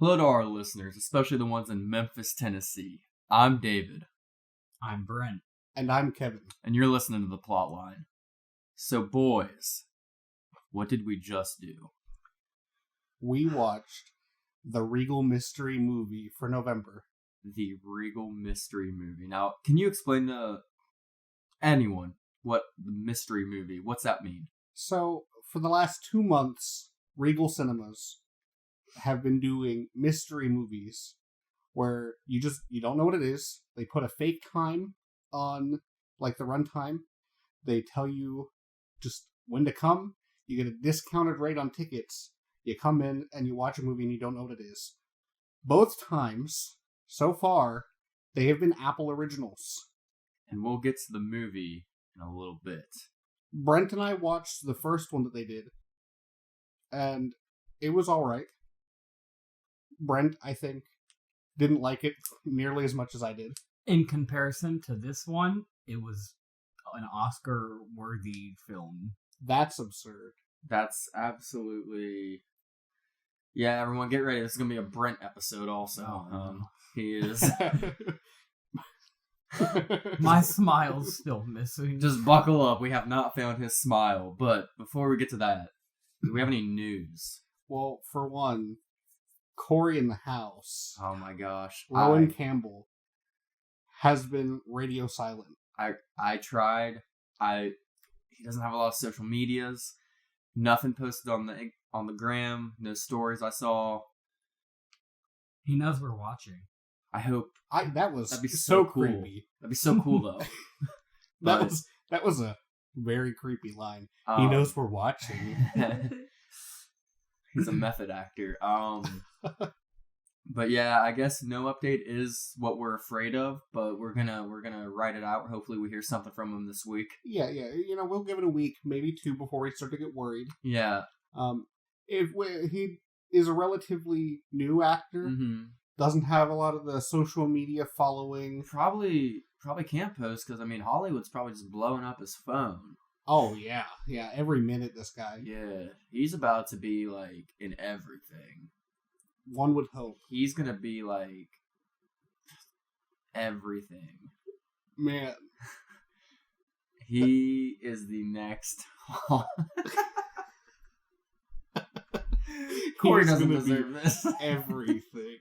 Hello to our listeners, especially the ones in Memphis, Tennessee. I'm David. I'm Brent. And I'm Kevin. And you're listening to The Plotline. So, boys, what did we just do? We watched the Regal Mystery movie for November. The Regal Mystery movie. Now, can you explain to anyone what the mystery movie, what's that mean? So, for the last 2 months, Regal Cinemas have been doing mystery movies where you don't know what it is. They put a fake time on, like, the runtime. They tell you just when to come. You get a discounted rate on tickets. You come in and you watch a movie and you don't know what it is. Both times, so far, they have been Apple originals. And we'll get to the movie in a little bit. Brent and I watched the first one that they did, and it was alright. Brent, I think, didn't like it nearly as much as I did. In comparison to this one, it was an Oscar-worthy film. That's absurd. That's absolutely... Yeah, everyone get ready. This is going to be a Brent episode also. He is... My smile's still missing. Just buckle up. We have not found his smile. But before we get to that, do we have any news? Well, for one, Corey in the House, Oh my gosh. Rohan Campbell, has been radio silent. I tried. He doesn't have a lot of social medias. Nothing posted on the gram. No stories I saw. He knows we're watching. I hope. That'd be so so cool. creepy. That'd be so cool though. That was a very creepy line. He knows we're watching. He's a method actor. But yeah, I guess no update is what we're afraid of, but we're gonna write it out. Hopefully we hear something from him this week. Yeah. We'll give it a week, maybe 2, before we start to get worried. Yeah. He is a relatively new actor, doesn't have a lot of the social media following. Probably can't post because Hollywood's probably just blowing up his phone. Oh yeah. Every minute, this guy. Yeah, he's about to be like in everything. One would hope. He's gonna be like everything. Man. He is the next. Corey doesn't deserve this. Everything.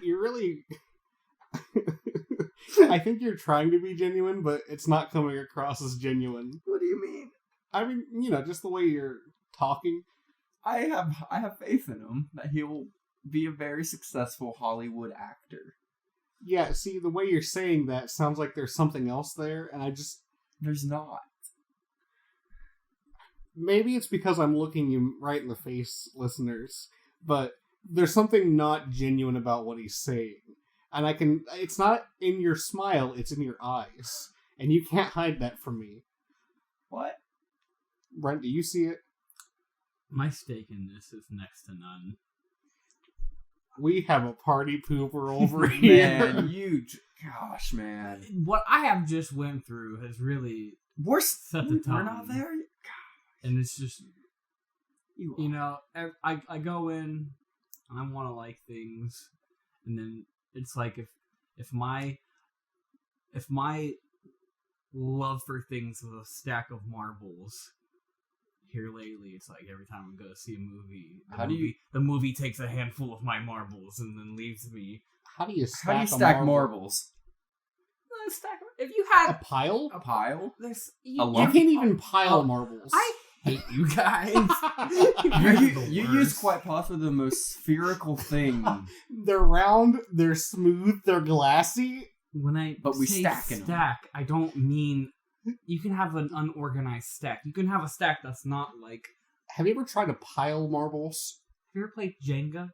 You really... I think you're trying to be genuine, but it's not coming across as genuine. What do you mean? Just the way you're talking. I have faith in him that he will be a very successful Hollywood actor. Yeah, see, the way you're saying that sounds like there's something else there, and There's not. Maybe it's because I'm looking you right in the face, listeners, but there's something not genuine about what he's saying. And it's not in your smile, it's in your eyes. And you can't hide that from me. What? Brent, do you see it? My stake in this is next to none. We have a party pooper over here. Man, gosh, man. What I have just went through has really set the tone. We're not there yet. And it's just, I go in, and I want to like things, and then it's like if my love for things is a stack of marbles. Here lately, it's like every time I go to see a movie, the movie takes a handful of my marbles and then leaves me. How do you stack marbles? If you had a pile, you can't even pile marbles. I hate you guys. You use quite possibly the most spherical thing. They're round, they're smooth, they're glassy. But we stack in them. I don't mean. You can have an unorganized stack. You can have a stack that's not like... Have you ever tried to pile marbles? Have you ever played Jenga?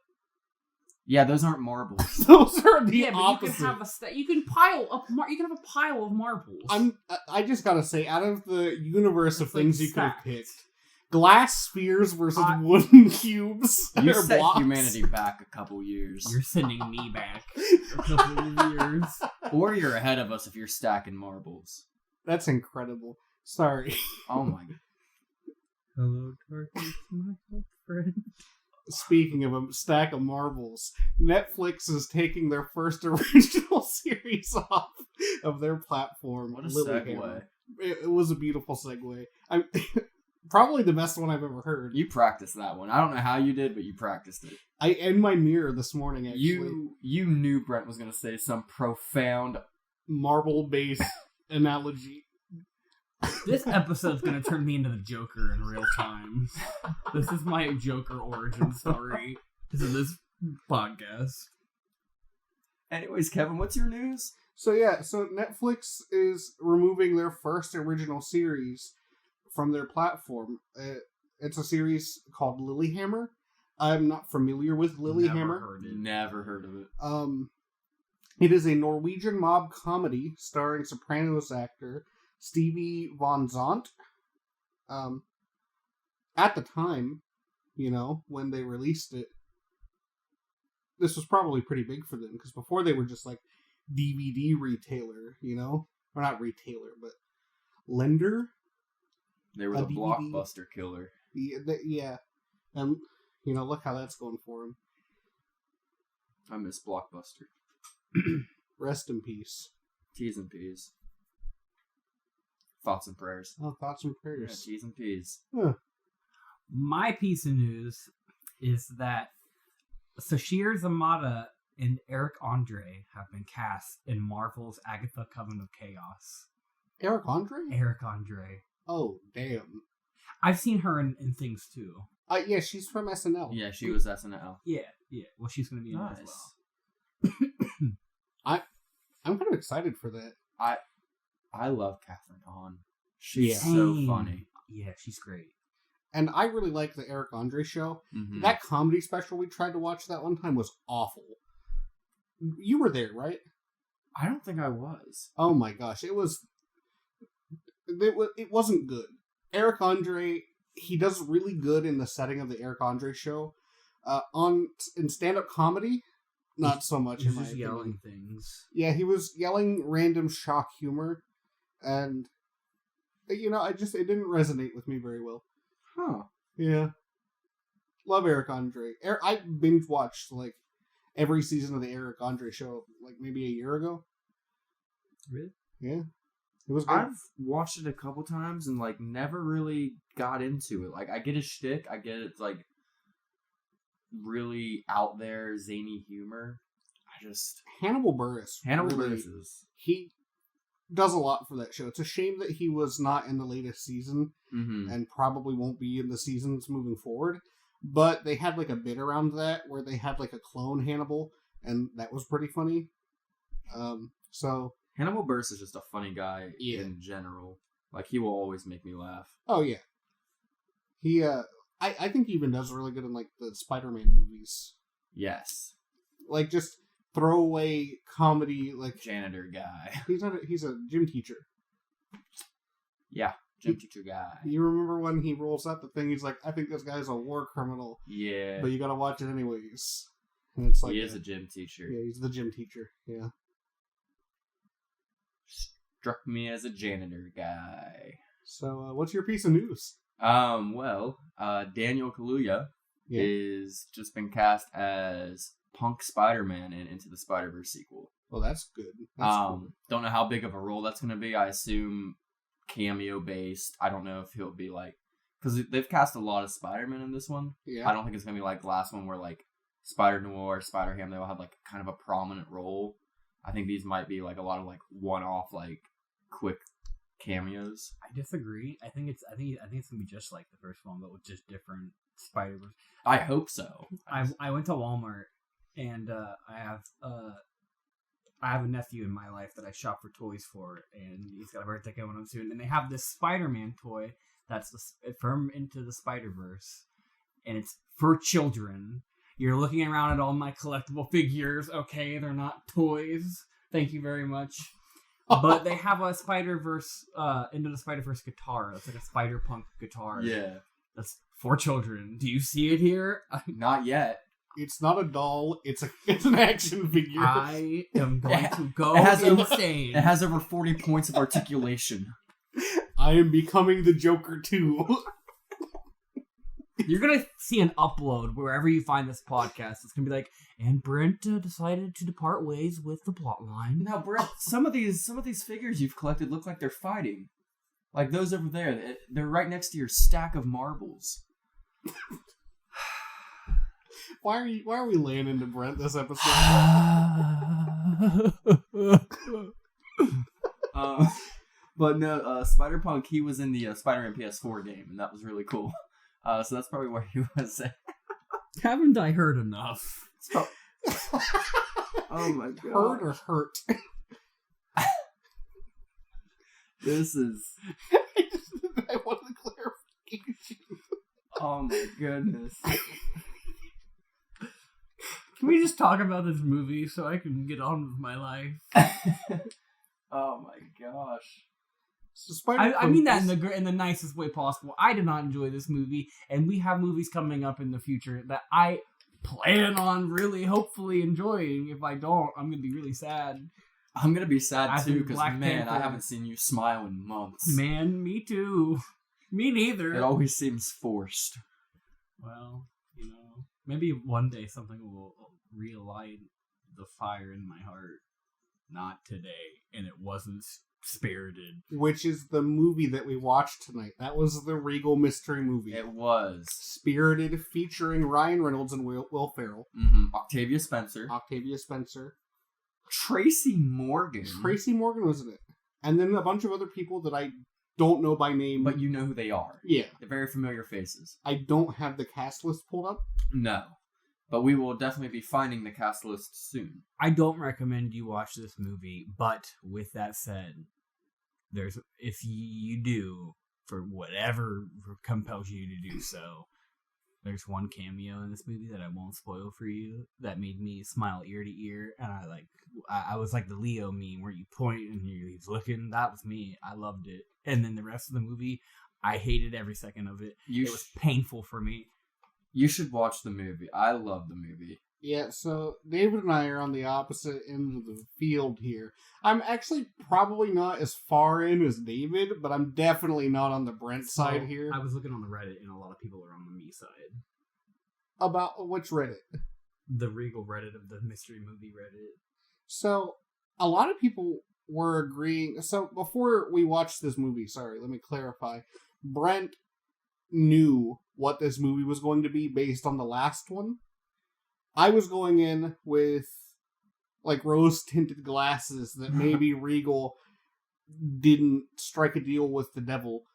Yeah, those aren't marbles. Those are the opposite. You can have a stack. You can pile up. You can have a pile of marbles. I just gotta say, out of the universe of things you could have picked, glass spheres versus wooden cubes. You set humanity back a couple years. You're sending me back a couple of years. Or you're ahead of us if you're stacking marbles. That's incredible. Sorry. Oh my god. Hello, darkness, my old friend. Speaking of a stack of marbles, Netflix is taking their first original series off of their platform. What a segue. It was a beautiful segue. Probably the best one I've ever heard. You practiced that one. I don't know how you did, but you practiced it. In my mirror this morning, actually. You knew Brent was going to say some profound marble-based analogy. This episode's going to turn me into the Joker in real time. This is my Joker origin story. This is this podcast. Anyways, Kevin, what's your news? So Netflix is removing their first original series from their platform. It's a series called Lilyhammer. I'm not familiar with Lilyhammer. Never heard of it. It is a Norwegian mob comedy starring Sopranos actor Stevie Von Zandt. At the time, when they released it, this was probably pretty big for them, because before they were just like DVD retailer, or not retailer, but lender. They were the blockbuster killer. Yeah. And, look how that's going for him. I miss Blockbuster. Rest in peace. T's and P's. Thoughts and prayers. Oh, thoughts and prayers. Yeah, T's and P's. Huh. My piece of news is that Sashir Zamata and Eric Andre have been cast in Marvel's Agatha Coven of Chaos. Eric Andre? Eric Andre. Oh, damn. I've seen her in things too. Yeah, she's from SNL. Yeah, she was SNL. Yeah. Well, she's going to be in it as well. I'm kind of excited for that. I love Catherine Hahn. She's so funny. Yeah, she's great. And I really like the Eric Andre show. Mm-hmm. That comedy special we tried to watch that one time was awful. You were there, right? I don't think I was. Oh my gosh, it wasn't good. Eric Andre, he does really good in the setting of the Eric Andre show. In stand-up comedy, not so much. He's just yelling things. Yeah, he was yelling random shock humor, and it didn't resonate with me very well. Huh. Yeah. Love Eric Andre. I binge watched like every season of the Eric Andre show like maybe a year ago. Really? Yeah. It was good. I've watched it a couple times and like never really got into it. Like I get his shtick, I get it's like really out there zany humor. Hannibal Buress. He does a lot for that show. It's a shame that he was not in the latest season and probably won't be in the seasons moving forward. But they had like a bit around that where they had like a clone Hannibal, and that was pretty funny. So Hannibal Buress is just a funny guy in general. Like he will always make me laugh. Oh yeah. He I think he even does really good in like the Spider-Man movies. Yes. Like just throwaway comedy, like janitor guy. He's a gym teacher. Yeah, gym teacher guy. You remember when he rolls out the thing? He's like, I think this guy's a war criminal. Yeah, but you gotta watch it anyways. And it's like he is a gym teacher. Yeah, he's the gym teacher. Yeah. Struck me as a janitor guy. So, what's your piece of news? Daniel Kaluuya is just been cast as Punk Spider-Man in Into the Spider-Verse sequel. Well, that's good. Cool. Don't know how big of a role that's going to be. I assume cameo-based. I don't know if he'll be like... Because they've cast a lot of Spider-Man in this one. Yeah. I don't think it's going to be like the last one where like Spider-Noir, Spider-Ham, they all have like kind of a prominent role. I think these might be like a lot of like one-off like quick cameos. I disagree. I think it's gonna be just like the first one, but with just different Spider-Verse. I hope so. I went to Walmart and I have a nephew in my life that I shop for toys for, and he's got a birthday coming up soon. And they have this Spider-Man toy that's from Into the Spider-Verse, and it's for children. You're looking around at all my collectible figures. Okay, they're not toys. Thank you very much. But they have a Spider-Verse, Into the Spider-Verse guitar. That's like a Spider-Punk guitar. Yeah. That's for children. Do you see it here? Not yet. It's not a doll. It's an action figure. I am going to go insane. It has over 40 points of articulation. I am becoming the Joker too. You're gonna see an upload wherever you find this podcast. It's gonna be like, and Brent decided to depart ways with the plot line. Now, Brent, some of these figures you've collected look like they're fighting. Like those over there, they're right next to your stack of marbles. Why are we laying into Brent this episode? But no, Spider-Punk, he was in the Spider-Man PS4 game, and that was really cool. So that's probably where he was at. Haven't I heard enough? Oh my god. Heard or hurt? This is... I wanted clarification. Oh my goodness. Can we just talk about this movie so I can get on with my life? Oh my gosh. So I mean that in the nicest way possible. I did not enjoy this movie, and we have movies coming up in the future that I plan on really, hopefully enjoying. If I don't, I'm gonna be really sad. I'm gonna be sad I too, think because Black man, Panther- I haven't seen you smile in months. Man, me too. Me neither. It always seems forced. Well, maybe one day something will relight the fire in my heart. Not today, and it wasn't Spirited. Which is the movie that we watched tonight. That was the Regal mystery movie. It was. Spirited, featuring Ryan Reynolds and Will Ferrell. Mm-hmm. Octavia Spencer. Octavia Spencer. Tracy Morgan. Tracy Morgan was in it. And then a bunch of other people that I don't know by name. But you know who they are. Yeah. They're very familiar faces. I don't have the cast list pulled up. No. But we will definitely be finding the cast list soon. I don't recommend you watch this movie, but with that said, if you do, for whatever compels you to do so, there's one cameo in this movie that I won't spoil for you that made me smile ear to ear, and I was like the Leo meme where you point and he's looking. That was me. I loved it. And then the rest of the movie, I hated every second of it. It was painful for me. You should watch the movie. I love the movie. Yeah, so David and I are on the opposite end of the field here. I'm actually probably not as far in as David, but I'm definitely not on the Brent side here. I was looking on the Reddit, and a lot of people are on the me side. About which Reddit? The Regal Reddit of the mystery movie Reddit. So, a lot of people were agreeing. So, before we watched this movie, let me clarify. Brent knew what this movie was going to be based on the last one. I was going in with like rose-tinted glasses that maybe Regal didn't strike a deal with the devil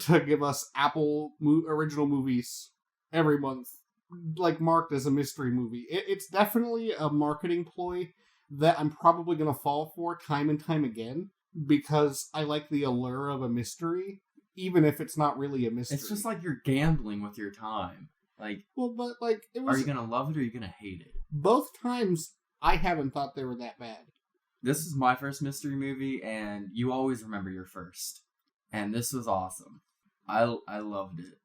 to give us Apple original movies every month, like marked as a mystery movie. It's definitely a marketing ploy that I'm probably going to fall for time and time again because I like the allure of a mystery, even if it's not really a mystery. It's just like you're gambling with your time. Like, well, but like, it was. Are you gonna love it or are you gonna hate it? Both times, I haven't thought they were that bad. This is my first mystery movie, and you always remember your first. And this was awesome. I loved it.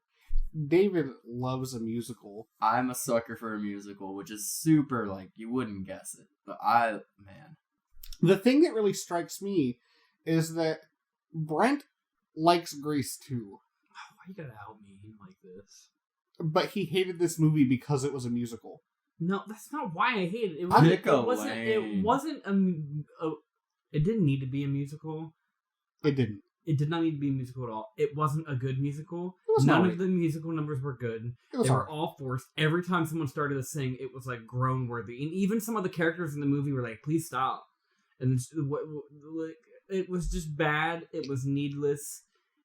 David loves a musical. I'm a sucker for a musical, which is super, like, you wouldn't guess it. But man. The thing that really strikes me is that Brent likes Grease too. Why you gotta out me like this? But he hated this movie because it was a musical. No, that's not why I hated it. It wasn't it didn't need to be a musical. It didn't. It did not need to be a musical at all. It wasn't a good musical. It was None of the musical numbers were good. It was They were all forced. Every time someone started to sing, it was like groan worthy. And even some of the characters in the movie were like, "Please stop." And it was just bad. It was needless.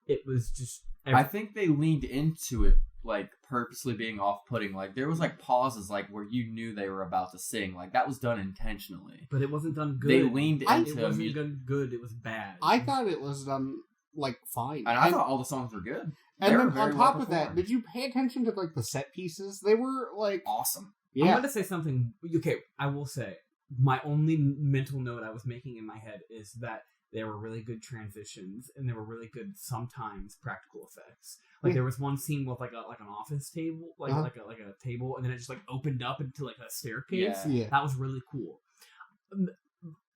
It was just. I think they leaned into it, like, purposely being off-putting. Like, there was, like, pauses, like, where you knew they were about to sing. Like, that was done intentionally. But it wasn't done good. They leaned into it wasn't done good. It was bad. I thought it was done, like, fine. And I thought all the songs were good. And then on top of that, did you pay attention to, like, the set pieces? They were, like... awesome. Yeah. I'm going to say something. Okay, I will say. My only mental note I was making in my head is that there were really good transitions, and there were really good sometimes practical effects. Like there was one scene with like an office table, like a table, and then it just like opened up into like a staircase. Yeah. That was really cool.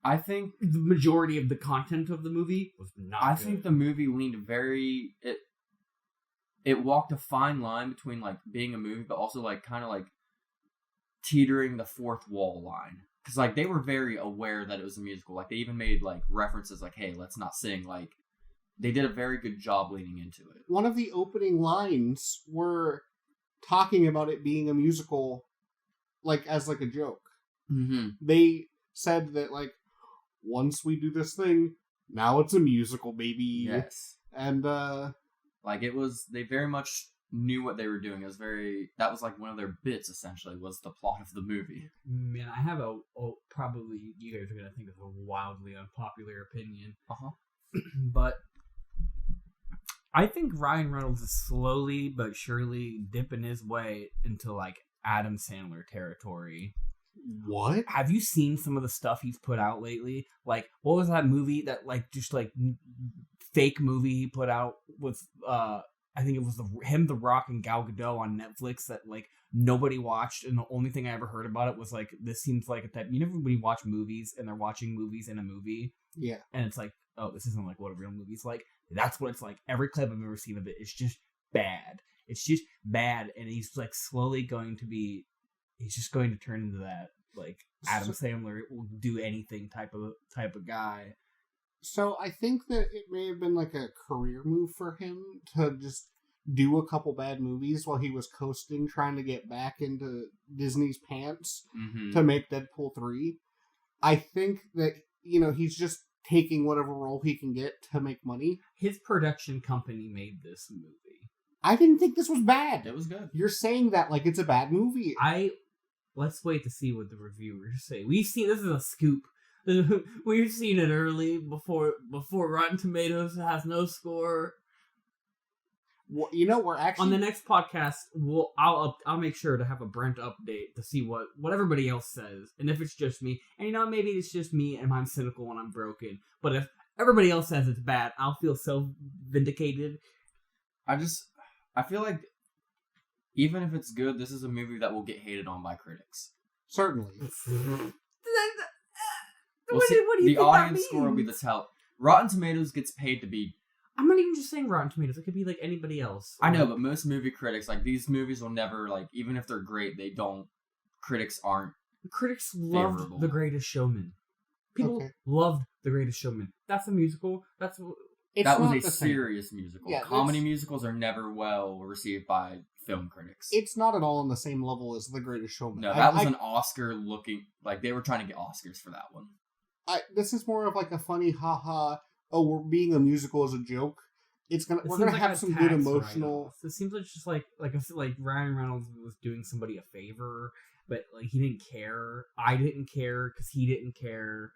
I think the majority of the content of the movie was not. I think the movie leaned very. it walked a fine line between like being a movie, but also like kind of like teetering the fourth wall line. Because like they were very aware that it was a musical. Like they even made like references like, "Hey, let's not sing." Like they did a very good job leaning into it. One of the opening lines were talking about it being a musical, like as like a joke. Mm-hmm. They said that like once we do this thing, now it's a musical, baby. Yes. And like it was, they very much knew what they were doing. It was that was like one of their bits essentially, was the plot of the movie. Man, I have probably you guys are gonna think it's a wildly unpopular opinion. But I think Ryan Reynolds is slowly but surely dipping his way into like Adam Sandler territory. what? Have you seen some of the stuff he's put out lately? Like, what was that movie that like just like fake movie he put out with I think it was him, The Rock, and Gal Gadot on Netflix that like nobody watched, and the only thing I ever heard about it was like, this seems like a type. You know, when you watch movies and they're watching movies in a movie, Yeah. and it's like, oh, this isn't like what a real movie's like. That's what it's like. Every clip I've ever seen of it is just bad. It's just bad, and he's like slowly going to be. He's just going to turn into that like Adam Sandler will do anything type of guy. So I think that it may have been like a career move for him to just do a couple bad movies while he was coasting, trying to get back into Disney's pants to make Deadpool 3. I think that, you know, he's just taking whatever role he can get to make money. His production company made this movie. I didn't think this was bad. It was good. You're saying that like it's a bad movie. Let's wait to see what the reviewers say. We've seen, this is a scoop. We've seen it early before Rotten Tomatoes has no score. Well, you know, we're actually on the next podcast. I'll make sure to have a Brent update to see what everybody else says, and if it's just me, and you know, maybe it's just me and I'm cynical and I'm broken. But if everybody else says it's bad, I'll feel so vindicated. I feel like even if it's good, this is a movie that will get hated on by critics. Certainly. What do you think the audience score will be the tell. Rotten Tomatoes gets paid to be. I'm not even just saying Rotten Tomatoes. It could be like anybody else. I know, but most movie critics, like these movies will never, like, even if they're great, they don't. Critics aren't. Critics loved favorable. The Greatest Showman. People loved The Greatest Showman. That's a musical. That was a serious musical. Yeah, comedy musicals are never well received by film critics. It's not at all on the same level as The Greatest Showman. No, that was an Oscar looking, like they were trying to get Oscars for that one. This is more of like a funny haha. Oh, we're being a musical as a joke. We're gonna have some good emotional. It seems like just like Ryan Reynolds was doing somebody a favor, but like he didn't care. I didn't care because he didn't care.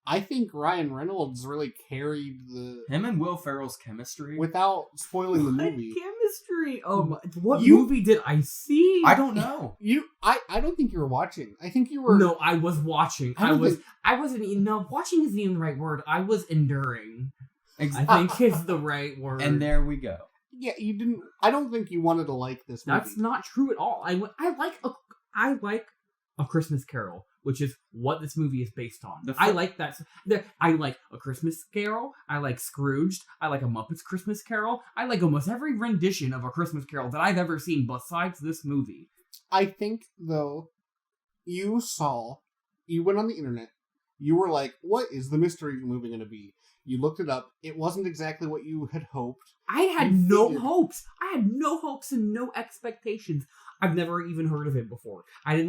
I think Ryan Reynolds really carried him and Will Ferrell's chemistry without spoiling the movie. Chemistry. What movie did I see? I don't know. I don't think you were watching. I think you were. No, I was watching. I wasn't. No, watching isn't even the right word. I was enduring. I think is the right word. And there we go. Yeah, you didn't. I don't think you wanted to like this movie. That's not true at all. I like A Christmas Carol, which is what this movie is based on. I like that. I like A Christmas Carol. I like Scrooged. I like A Muppet's Christmas Carol. I like almost every rendition of A Christmas Carol that I've ever seen besides this movie. I think, though, you went on the internet. You were like, what is the mystery movie going to be? You looked it up. It wasn't exactly what you had hoped. I had no hopes. I had no hopes and no expectations. I've never even heard of it before.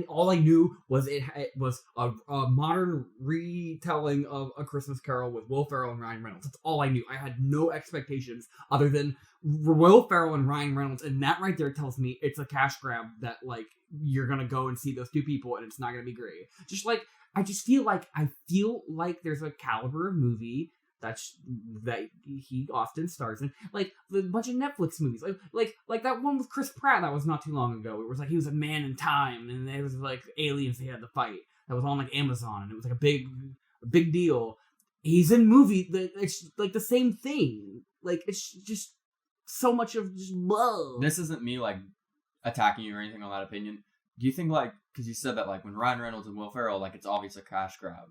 All I knew was it was a modern retelling of A Christmas Carol with Will Ferrell and Ryan Reynolds. That's all I knew. I had no expectations other than Will Ferrell and Ryan Reynolds, and that right there tells me it's a cash grab that like you're gonna go and see those two people and it's not gonna be great. I feel like there's a caliber of movie that he often stars in, like a bunch of Netflix movies, like that one with Chris Pratt that was not too long ago. It was like he was a man in time, and there was like aliens he had to fight. That was on like Amazon, and it was like a big deal. He's in movie that it's like the same thing. Like it's just so much of just love. This isn't me like attacking you or anything on that opinion. Do you think like because you said that like when Ryan Reynolds and Will Ferrell like it's obvious a cash grab?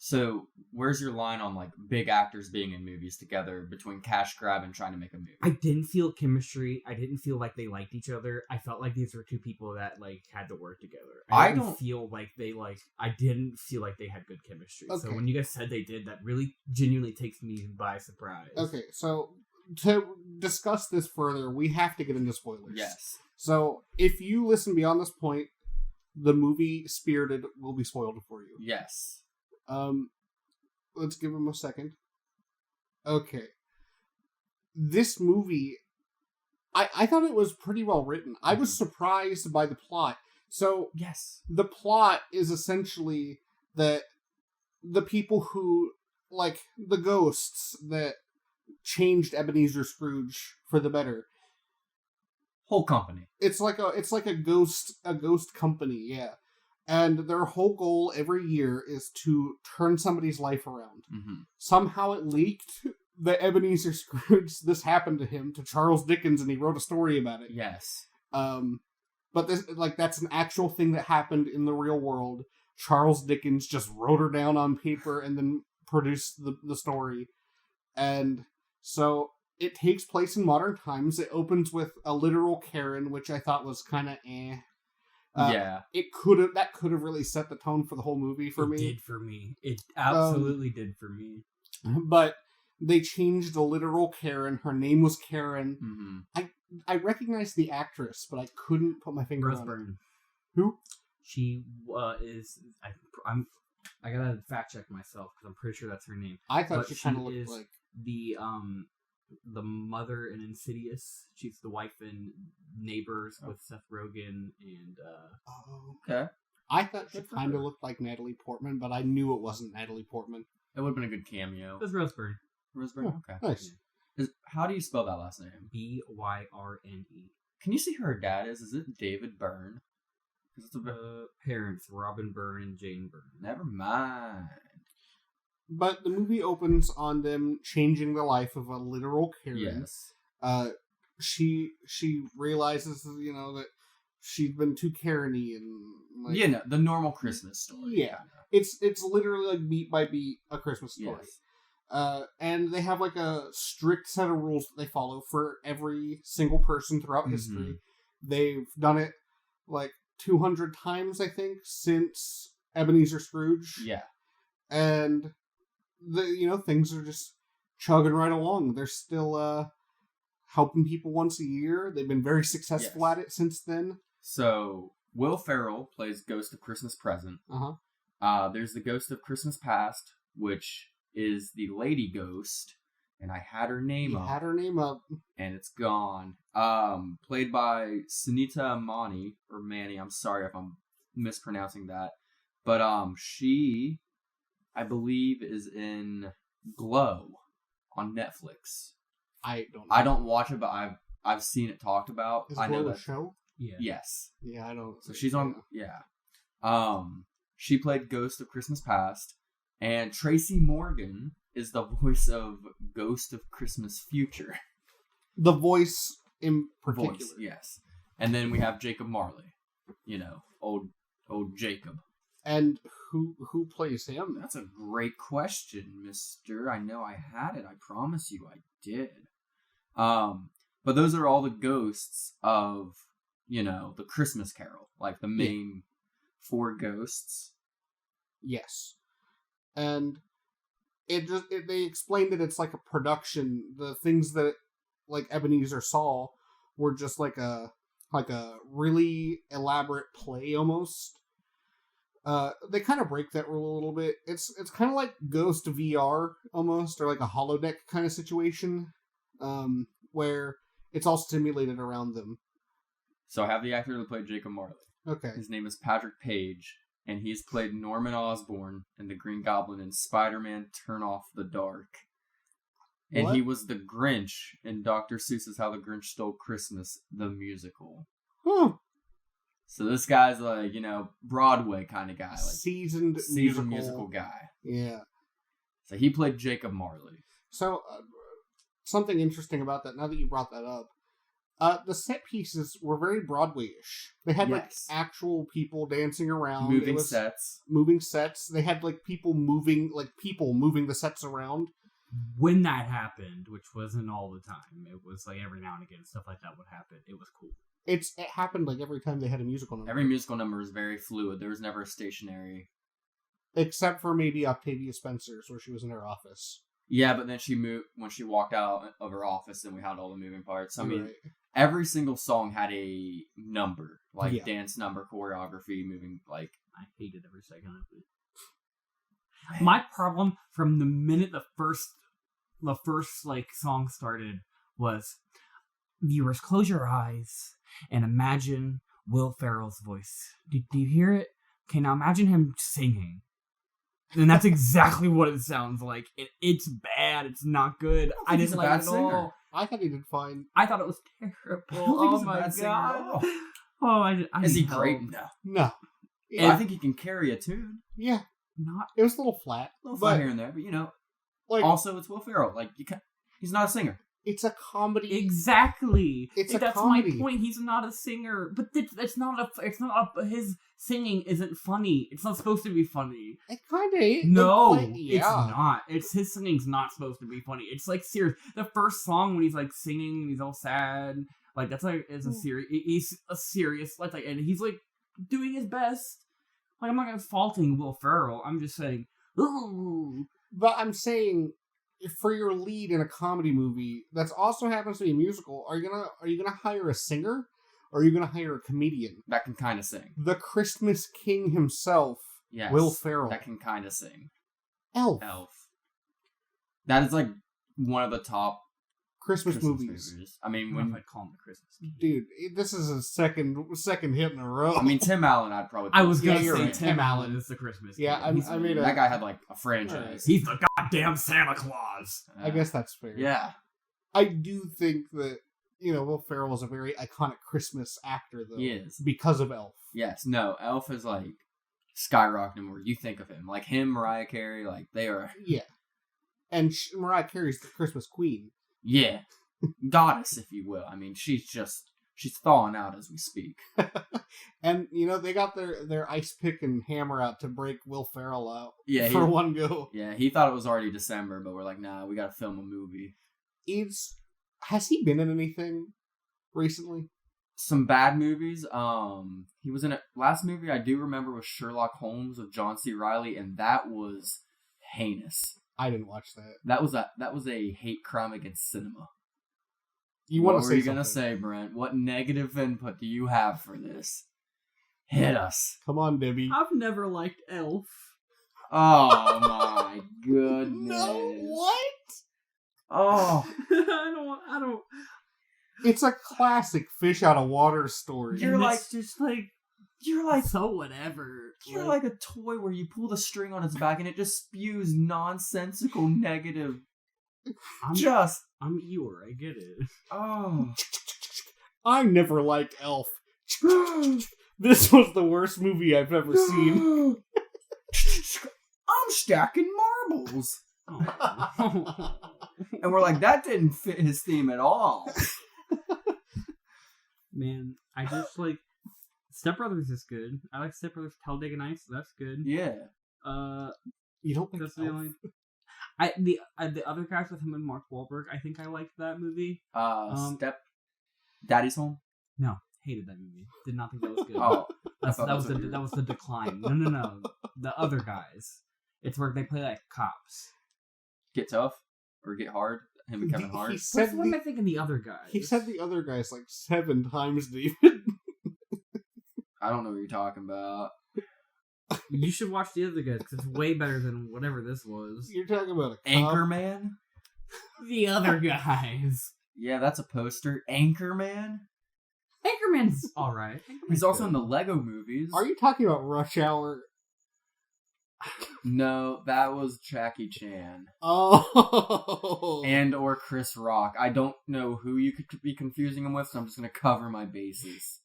So, where's your line on like big actors being in movies together between cash grab and trying to make a movie? I didn't feel chemistry. I didn't feel like they liked each other. I felt like these were two people that like had to work together. I didn't feel like they like. I didn't feel like they had good chemistry. Okay. So when you guys said they did, that really genuinely takes me by surprise. Okay, so to discuss this further, we have to get into spoilers. Yes. So if you listen beyond this point, the movie Spirited will be spoiled for you. Yes. Let's give him a second. Okay. This movie, I thought it was pretty well written. I was surprised by the plot. So, yes, the plot is essentially that the people who, like, the ghosts that changed Ebenezer Scrooge for the better. Whole company. It's like a ghost company, yeah. And their whole goal every year is to turn somebody's life around. Mm-hmm. Somehow it leaked that Ebenezer Scrooge, this happened to him, to Charles Dickens, and he wrote a story about it. Yes. But this, like, that's an actual thing that happened in the real world. Charles Dickens just wrote her down on paper and then produced the story. And so it takes place in modern times. It opens with a literal Karen, which I thought was kind of eh. Yeah. That could have really set the tone for the whole movie for me. It did for me. It absolutely did for me. But they changed the literal Karen. Her name was Karen. Mm-hmm. I recognized the actress, but I couldn't put my finger on Byrne. it. Who? She is. I gotta fact check myself because I'm pretty sure that's her name. I thought she kind of looked is like the mother in Insidious. She's the wife in Neighbors with Seth Rogen and. Oh, okay. I thought she kind of looked like Natalie Portman, but I knew it wasn't Natalie Portman. It would have been a good cameo. It was Rose Byrne. Rose Byrne? Oh, okay. Nice. How do you spell that last name? Byrne. Can you see who her dad is? Is it David Byrne? It's parents, Robin Byrne and Jane Byrne. Never mind. But the movie opens on them changing the life of a literal Karen. Yes. She realizes, that she's been too Karen-y and like, the normal Christmas story. Yeah, it's literally like beat by beat a Christmas story. Yes. And they have like a strict set of rules that they follow for every single person throughout history. They've done it like 200 times, I think, since Ebenezer Scrooge. Yeah. And things are just chugging right along. They're still helping people once a year. They've been very successful at it since then. So Will Ferrell plays Ghost of Christmas Present. There's the Ghost of Christmas Past, which is the lady ghost, and I had her name up. Had her name up, and it's gone. Played by Sunita Mani or Manny. I'm sorry if I'm mispronouncing that, but she, I believe, is in Glow on Netflix. I don't know. I don't watch it, but I've seen it talked about. Is I know Glow that a show? Yeah. Yes. Yeah, I don't. So she's on. Yeah. She played Ghost of Christmas Past. And Tracy Morgan is the voice of Ghost of Christmas Future. The voice in particular. Yes. And then we have Jacob Marley. Old Jacob. And who plays him? That's a great question, mister. I know I had it. I promise you I did. But those are all the ghosts of, the Christmas Carol. Like the main 4 ghosts. Yes. And they explained that it's like a production. The things that like Ebenezer saw were just like a really elaborate play almost. They kind of break that rule a little bit. It's kind of like Ghost VR almost, or like a holodeck kind of situation, where it's all stimulated around them. So I have the actor that played Jacob Marley. Okay. His name is Patrick Page. And he's played Norman Osborn in The Green Goblin and Spider-Man Turn Off the Dark. And he was the Grinch in Dr. Seuss's How the Grinch Stole Christmas, the musical. So this guy's like, Broadway kind of guy. Like seasoned musical guy. Yeah. So he played Jacob Marley. So, something interesting about that, now that you brought that up, The set pieces were very Broadway-ish. They had like actual people dancing around, moving sets. They had like people moving the sets around. When that happened, which wasn't all the time, it was like every now and again stuff like that would happen. It was cool. It happened like every time they had a musical number. Every musical number is very fluid. There was never a stationary. Except for maybe Octavia Spencer's, where she was in her office. Yeah, but then she moved when she walked out of her office, and we had all the moving parts. I mean, Right. every single song had a number, like dance number, choreography, moving. Like I hated every second of it. My problem from the minute the first like song started was, viewers, close your eyes and imagine Will Ferrell's voice. Do you hear it? Okay, now imagine him singing. And that's exactly what it sounds like. It's bad. It's not good. I didn't like it at all. I thought he did fine. I thought it was terrible. Oh my god. Oh, I is he great? No. I think he can carry a tune. Yeah. Not. It was a little flat. A little flat here and there, but like, also it's Will Ferrell. Like he's not a singer. It's a comedy. Exactly. That's comedy. My point. He's not a singer, but his singing isn't funny. It's not supposed to be funny. It kind of is. No, it's not. His singing's not supposed to be funny. It's like serious. The first song when he's like singing, he's all sad. Like that's like it's a serious. He's a serious and he's like doing his best. Like I'm not faulting Will Ferrell. I'm just saying. Ooh. But I'm saying, for your lead in a comedy movie that also happens to be a musical, are you gonna hire a singer, or are you gonna hire a comedian that can kind of sing? The Christmas King himself, yes, Will Ferrell, that can kind of sing. Elf. That is like one of the top Christmas movies. I mean, when I call him the Christmas King. Dude, this is a second hit in a row. I mean, Tim Allen, I'd probably. I was gonna say Tim Allen is the Christmas King. Yeah, I mean that guy had like a franchise. He's the goddamn Santa Claus. I guess that's fair. Yeah, I do think that Will Ferrell is a very iconic Christmas actor, though. He is because of Elf. Yes, no, Elf is like skyrocketing where you think of him, like him, Mariah Carey, like they are. Yeah, and Mariah Carey's the Christmas Queen. Yeah, goddess, if you will. I mean, she's thawing out as we speak. And they got their ice pick and hammer out to break Will Ferrell out. Yeah, for one go. Yeah, he thought it was already December, but we're like, nah, we got to film a movie. Has he been in anything recently? Some bad movies. He was in a last movie I do remember was Sherlock Holmes with John C. Reilly, and that was heinous. I didn't watch that. That was a hate crime against cinema. What were you gonna say, Brent? What negative input do you have for this? Hit us. Come on, Debbie. I've never liked Elf. Oh my goodness. No, what? Oh. I don't. It's a classic fish out of water story. You're like so whatever. You're like a toy where you pull the string on its back and it just spews nonsensical negative. I'm Eeyore, I get it. Oh. I never liked Elf. This was the worst movie I've ever seen. I'm stacking marbles. Oh. And we're like, that didn't fit his theme at all. Man, I just like Step Brothers is good. I like Step Brothers Talladega Nights. So that's good. Yeah. You don't think that's the only. The other guys with him and Mark Wahlberg. I think I liked that movie. Daddy's Home. No, hated that movie. Did not think that was good. Oh, that was the decline. No. The other guys. It's where they play like cops. Get Tough or Get Hard. Him and Kevin Hart. What am I thinking? The other guys. He said the other guys like 7 times, David. I don't know what you're talking about. You should watch the other guys because it's way better than whatever this was. You're talking about a Anchorman? The other guys. Yeah, that's a poster. Anchorman? Anchorman's alright. He's also in the Lego movies. Are you talking about Rush Hour? No, that was Jackie Chan. Oh. And or Chris Rock. I don't know who you could be confusing him with, so I'm just going to cover my bases.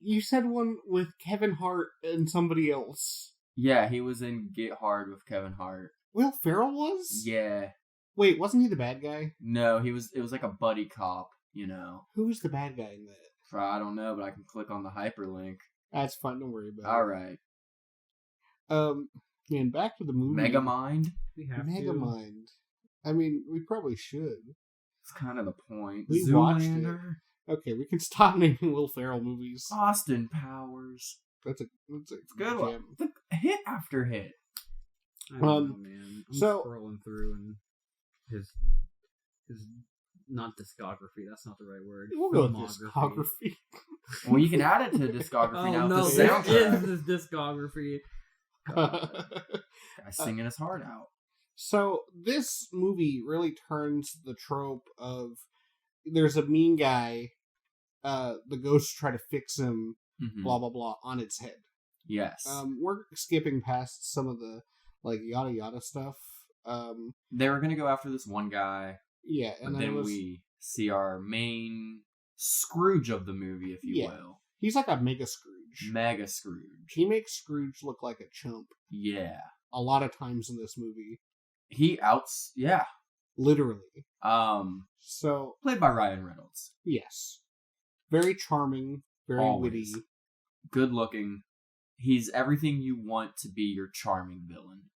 You said one with Kevin Hart and somebody else. Yeah, he was in Get Hard with Kevin Hart. Will Ferrell was? Yeah. Wait, wasn't he the bad guy? No, it was like a buddy cop. you know. Who's the bad guy in that? I don't know, but I can click on the hyperlink. That's fine. Don't worry about All right. it. And back to the movie. Megamind? We have Megamind. I mean, we probably should. It's kind of the point. We watched it. Zoolander? Okay, we can stop naming Will Ferrell movies. Austin Powers. That's a Good one. Hit after hit. I don't know, man. I'm so- scrolling through and his not discography. That's not the right word. We'll go with Filmography. discography. Well, you can add it to discography Oh now no, with the there soundtrack. is this discography. Guy's singing his heart out. So this movie really turns the trope of there's a mean guy, the ghosts try to fix him, Mhm. blah blah blah, on its head. Yes. We're skipping past some of the like yada yada stuff. They were going to go after this one guy, Yeah, but and then we see our main Scrooge of the movie, if you Yeah. will. he's like a mega Scrooge. Mega Scrooge. He makes Scrooge look like a chump Yeah. a lot of times in this movie, Yeah. literally. Um, So played by Ryan Reynolds. yes, very charming, very Always. witty. Good looking. He's everything you want to be your charming villain.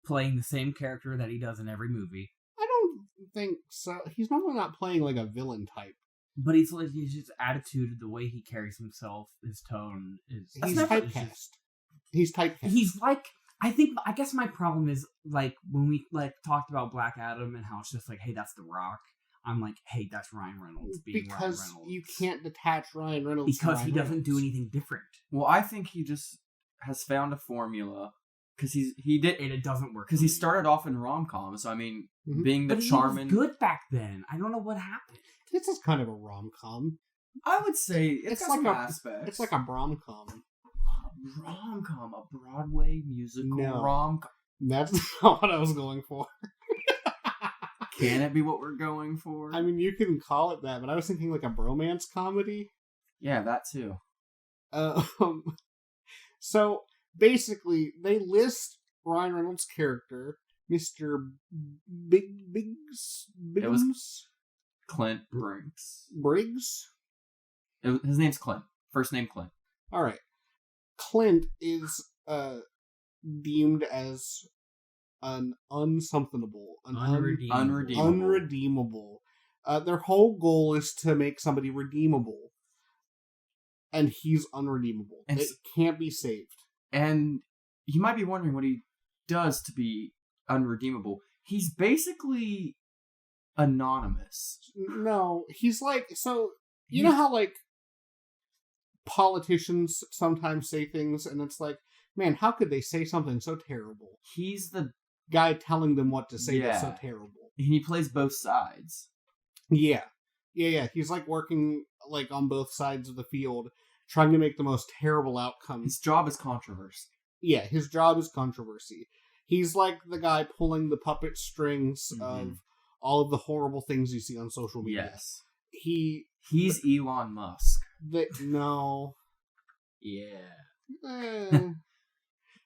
Playing the same character that he does in every movie. I don't think so. He's normally not playing like a villain type. But he's like his attitude, the way he carries himself, his tone is. He's typecast. He's typecast. He's like, I guess my problem is like when we like talked about Black Adam and how it's just like, hey, that's The Rock. I'm like, hey, that's Ryan Reynolds being because Ryan Reynolds. you can't detach Ryan Reynolds because from he Ryan doesn't do Reynolds. anything different, Well, I think he just has found a formula because he did and it doesn't work. because he started off in rom-coms. So I mean, Mhm. being the but charming. he was good back then. I don't know what happened. This is kind of a rom-com. I would say it's got like some a aspects. It's like a brom-com. rom-com, a Broadway musical No. rom-com. That's not what I was going for. Can it be what we're going for? I mean, you can call it that, but I was thinking like a bromance comedy. yeah, that too. So basically, they list Ryan Reynolds' character, Mr. Biggs. It was Clint Briggs. His name's Clint. First name Clint. All right. Clint is deemed as an unsomethingable, unredeemable. Their whole goal is to make somebody redeemable, and he's unredeemable. And it can't be saved. And you might be wondering what he does to be unredeemable. He's basically anonymous. No, he's like, so you know how like politicians sometimes say things, and it's like, man, how could they say something so terrible? He's the Guy telling them what to say that's so Yeah. terrible. he plays both sides. Yeah. He's like working like on both sides of the field, trying to make the most terrible outcomes. His job is controversy. Yeah, his job is controversy. He's like the guy pulling the puppet strings of all of the horrible things you see on social media. Yes. He's Elon Musk. no. Yeah.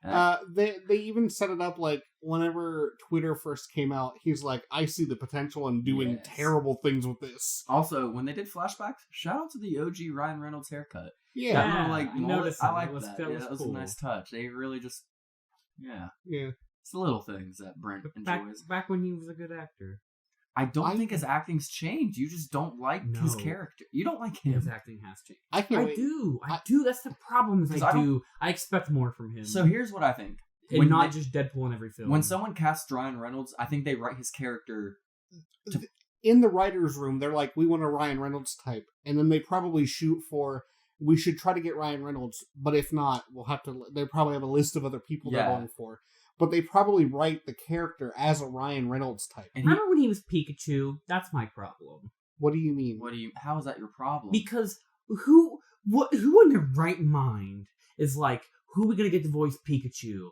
They even set it up like whenever Twitter first came out, he's like, I see the potential in doing Yes. terrible things with this. Also, when they did flashbacks, shout out to the OG Ryan Reynolds haircut. Yeah. That little, like, I mullet, noticed I that. like That was- that. that Yeah, was that was cool. a nice touch. They really just, yeah. Yeah. It's the little things that Brent enjoys. Back when he was a good actor, I don't think his acting's changed. You just don't like his No. character. You don't like him. his acting has changed. I can't I wait. do. I do. That's the problem. Is 'Cause I I don't- do. I expect more from him. So here's what I think. and When not they- just Deadpool in every film. When someone casts Ryan Reynolds, I think they write his character. In the writer's room, they're like, we want a Ryan Reynolds type. And then they probably shoot for, we should try to get Ryan Reynolds, but if not, we'll have to, they probably have a list of other people they're Yeah. going for. But they probably write the character as a Ryan Reynolds type. And he, remember when he was Pikachu? That's my problem. What do you mean? how is that your problem? Because who in their right mind is like, who are we gonna get to voice Pikachu?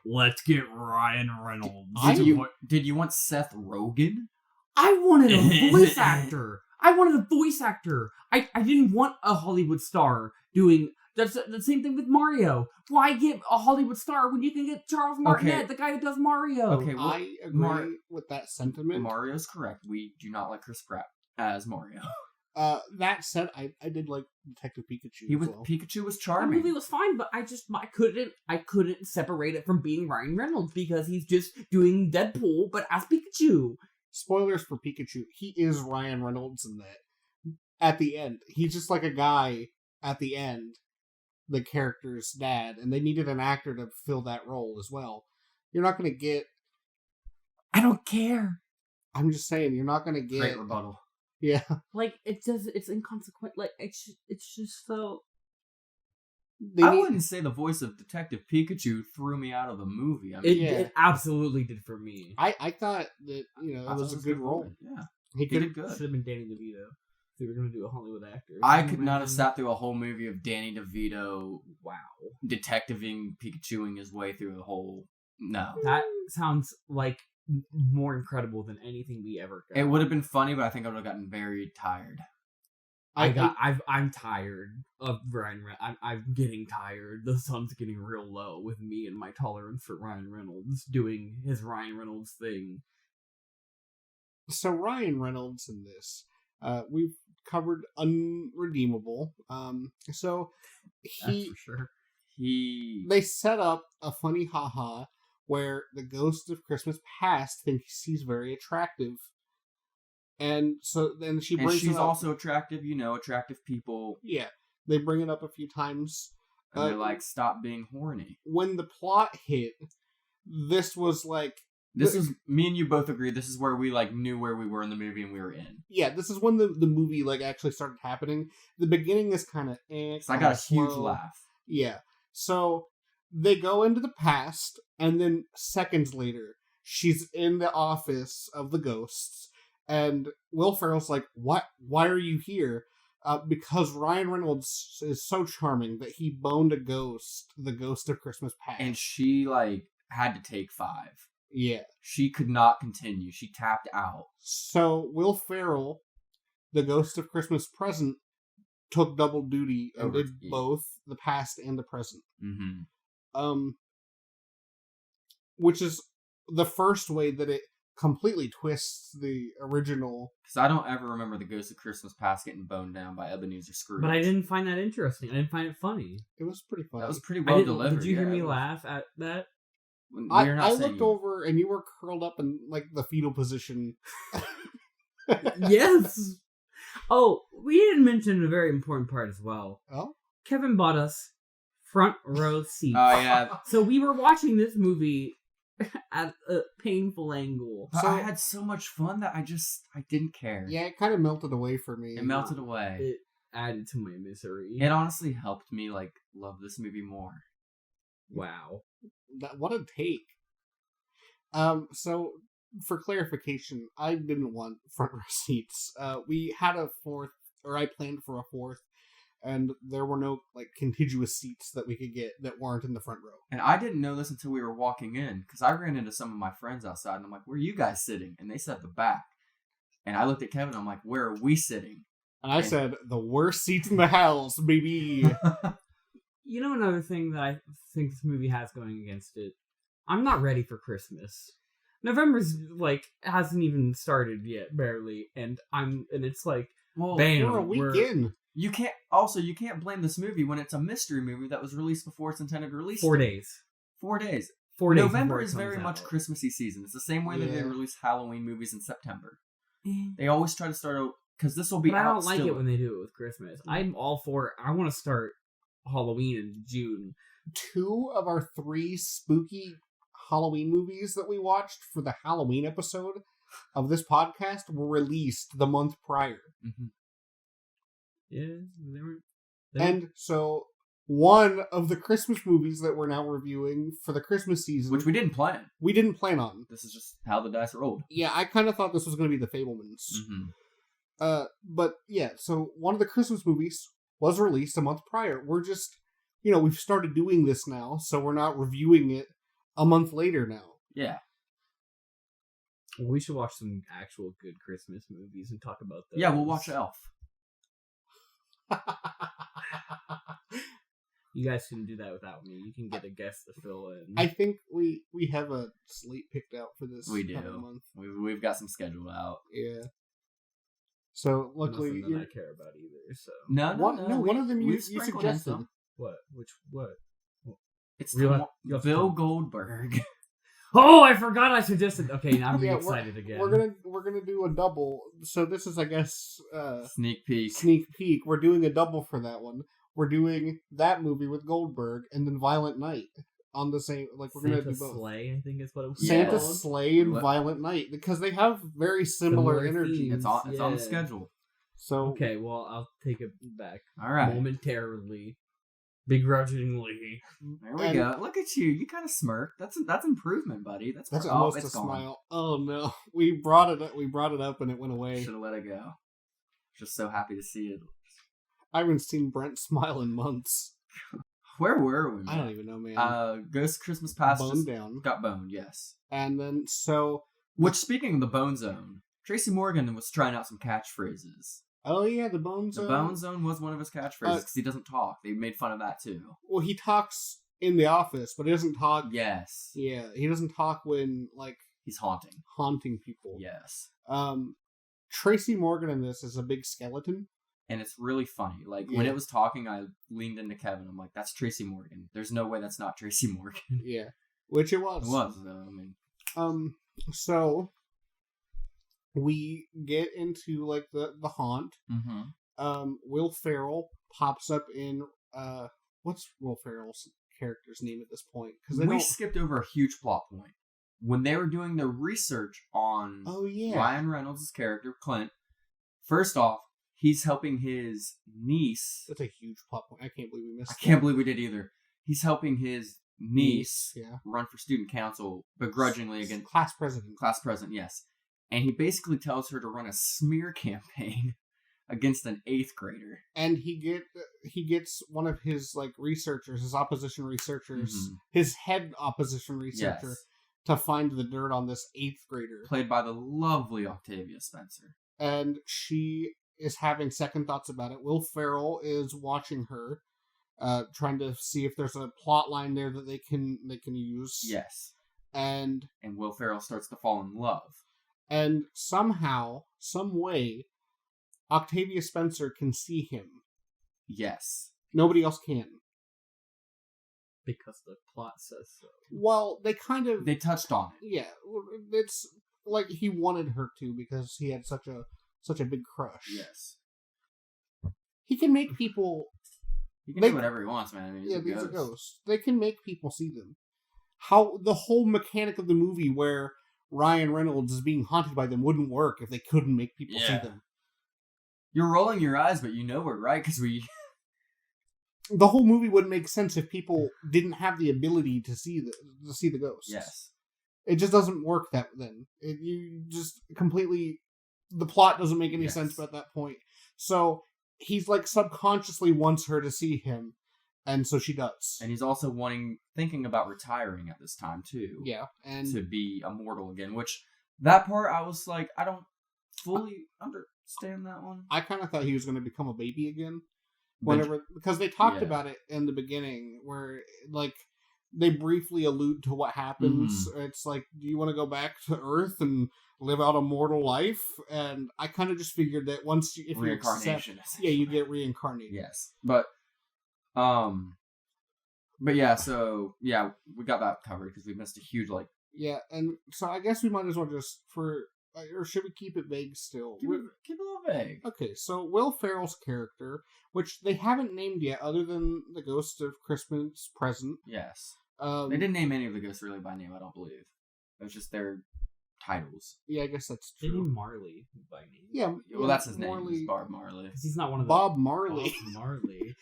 Let's get Ryan Reynolds. Did you want Seth Rogen? I wanted a voice actor. I didn't want a Hollywood star doing. That's the same thing with Mario. Why get a Hollywood star when you can get Charles Martinet, the guy that does Mario? Okay, well, I agree with that sentiment. Mario's correct. We do not like Chris Pratt. as Mario. That said, I did like Detective Pikachu. Pikachu was The charming. movie was fine, but I couldn't separate it from being Ryan Reynolds because he's just doing Deadpool, but as Pikachu. Spoilers for Pikachu. He is Ryan Reynolds in that. At the end, he's just like a guy at the end, the character's dad, and they needed an actor to fill that role as well. You're not going to get. I don't care. I'm just saying, you're not going to get. Great rebuttal. Yeah. Like, it's inconsequential. Like, it's just so... I wouldn't say the voice of Detective Pikachu threw me out of the movie. I mean, It absolutely did for me. I thought that, it was a good role. Yeah. He did good. Should have been Danny DeVito. If they were going to do a Hollywood actor. I could not have sat through a whole movie of Danny DeVito Wow. detectiving Pikachuing his way through the whole... No. That sounds like more incredible than anything we ever got. It would have been funny, but I think I would have gotten very tired. I'm tired of Ryan Reynolds. I'm getting tired. The sun's getting real low with me and my tolerance for Ryan Reynolds doing his Ryan Reynolds thing. So Ryan Reynolds in this, we've covered Unredeemable. So That's for sure. They set up a funny haha where the ghost of Christmas past thinks he's very attractive. And so then she brings she's it up. also attractive, attractive people. Yeah, they bring it up a few times. And they're like, stop being horny. When the plot hit, this was like... This is, me and you both agree, this is where we knew where we were in the movie and we were in. Yeah, this is when the movie actually started happening. The beginning is kind of I got a huge laugh. Yeah. So they go into the past, and then seconds later, she's in the office of the ghosts, and Will Ferrell's like, "What? Why are you here?" Because Ryan Reynolds is so charming that he boned a ghost, the ghost of Christmas past. And she, had to take 5. Yeah. She could not continue. She tapped out. So Will Ferrell, the ghost of Christmas present, took double duty and did both the past and the present. Mm-hmm. Which is the first way that it completely twists the original. Because I don't ever remember the ghost of Christmas past getting boned down by Ebenezer Scrooge. But I didn't find that interesting. I didn't find it funny. It was pretty funny. That was pretty well delivered. Did you hear me laugh at that? I looked over and you were curled up in the fetal position. Yes. Oh, we didn't mention a very important part as well. Oh? Kevin bought us front row seats. Oh, yeah. So we were watching this movie at a painful angle. So I had so much fun that I didn't care. Yeah, it kind of melted away for me. It melted away. It added to my misery. It honestly helped me love this movie more. Wow. What a take. So for clarification, I didn't want front row seats. We had a fourth, or I planned for a fourth, and there were no contiguous seats that we could get that weren't in the front row. And I didn't know this until we were walking in, because I ran into some of my friends outside, and I'm like, "Where are you guys sitting?" And they said the back. And I looked at Kevin, and I'm like, "Where are we sitting?" And I said, "The worst seats in the house, baby." You know, another thing that I think this movie has going against it, I'm not ready for Christmas. November's hasn't even started yet, barely, and it's well, bam, we're a week in. You can't blame this movie when it's a mystery movie that was released before it's intended release. 4 days. 4 days. 4 days. November is very much Christmassy season. It's the same way that they release Halloween movies in September. They always try to start out, because this will be out. I don't like it when they do it with Christmas. I'm all for it. I want to start Halloween in June. 2 of our 3 spooky Halloween movies that we watched for the Halloween episode of this podcast were released the month prior. Mm-hmm. Yeah, and so one of the Christmas movies that we're now reviewing for the Christmas season, which we didn't plan. We didn't plan on. This is just how the dice rolled. Yeah, I kind of thought this was going to be The Fabelmans. Mm-hmm. But yeah, so one of the Christmas movies was released a month prior. We're just, we've started doing this now, so we're not reviewing it a month later now. Yeah. Well, we should watch some actual good Christmas movies and talk about those. Yeah, we'll watch Elf. You guys can do that without me. You can get a guest to fill in. I think we have a slate picked out for this. We do. Month. We've got some scheduled out. Yeah. So luckily, Nothing that I care about either. So No, one of them you sprinkled in suggested. some. what? What? It's Real- the you have to Bill tell me. Goldberg. Oh, I forgot I suggested. Okay, now I'm Yeah, excited again. We're gonna do a double. So this is, I guess, Sneak peek. sneak peek. We're doing a double for that one. We're doing that movie with Goldberg and then Violent Night on the same. Like we're gonna Santa do both. Sleigh, I think is what it was Santa called. Sleigh and What? Violent Night because they have very similar Similar energy. themes. It's on the Yeah. schedule. So Okay, well, I'll take it back All right. momentarily, begrudgingly. There we And- go. Look at you. You kind of smirk. That's improvement, buddy. That's almost it's a gone. smile. Oh no, we brought it up. We brought it up and it went away. Should have let it go. Just so happy to see it. I haven't seen Brent smile in months. Where were we? I don't even know, man. Ghost Christmas Past Bone just down, got boned. Yes. and then so. Which, speaking of the Bone Zone, Tracy Morgan was trying out some catchphrases. Oh yeah, the Bone Zone. The Bone Zone was one of his catchphrases because he doesn't talk. They made fun of that too. Well, he talks in the office, but he doesn't talk. Yes. Yeah, he doesn't talk when like He's haunting. haunting people. Yes. Tracy Morgan in this is a big skeleton. And it's really funny. Like, when Yeah. it was talking, I leaned into Kevin. I'm like, that's Tracy Morgan. There's no way that's not Tracy Morgan. Yeah, which it was. It was, though. I mean, So we get into like the haunt. mm-hmm. Will Ferrell pops up in what's Will Ferrell's character's name at this point? Because We skipped over a huge plot point. When they were doing their research on Oh yeah. Ryan Reynolds' character, Clint, first off, he's helping his niece. That's a huge plot point. I can't believe we missed. I can't believe we did either. He's helping his niece Yeah. run for student council begrudgingly against Class president. class president, yes. And he basically tells her to run a smear campaign against an 8th grader. And he gets one of his like researchers, his opposition researchers, Mhm. his head opposition researcher, Yes. to find the dirt on this 8th grader. Played by the lovely Octavia Spencer. And she is having second thoughts about it. Will Ferrell is watching her, trying to see if there's a plot line there that they can use. Yes. And And Will Ferrell starts to fall in love. somehow, some way, Octavia Spencer can see him. Yes. Nobody else can. Because the plot says so. Well, they kind of They touched on it. yeah. It's like he wanted her to because he had such a big crush. Yes. He can make people. He can They- do whatever he wants, man. I mean, he's Yeah, a these are ghost. ghosts. They can make people see them. How the whole mechanic of the movie where Ryan Reynolds is being haunted by them wouldn't work if they couldn't make people see Yeah. them. You're rolling your eyes, but you know we're right because we. The whole movie wouldn't make sense if people didn't have the ability to see the ghosts. Yes. It just doesn't work that then. You just completely the plot doesn't make any Yes. sense at that point. So he's like subconsciously wants her to see him, and so she does. And he's also thinking about retiring at this time too. Yeah, and To be immortal again, which that part I was like, I don't fully understand that one. I kind of thought he was going to become a baby again. But- Whenever, because they talked Yeah. about it in the beginning, where like they briefly allude to what happens. Mm-hmm. It's like, do you want to go back to Earth and live out a mortal life? And I kind of just figured that once if you accept, Reincarnation. yeah, you get reincarnated. Yes, but yeah. So yeah, we got that covered because we missed a huge like. Yeah, and so I guess we might as well just or should we keep it vague still? Keep it a little vague. Okay, so Will Ferrell's character, which they haven't named yet, other than the Ghost of Christmas Present. Yes, they didn't name any of the ghosts really by name. I don't believe it was just their titles. Yeah, I guess that's They true. named Marley by name. Yeah, Well, that's his name. Marley- Is Bob Marley. Because he's not one of the... Bob Marley. Bob Marley.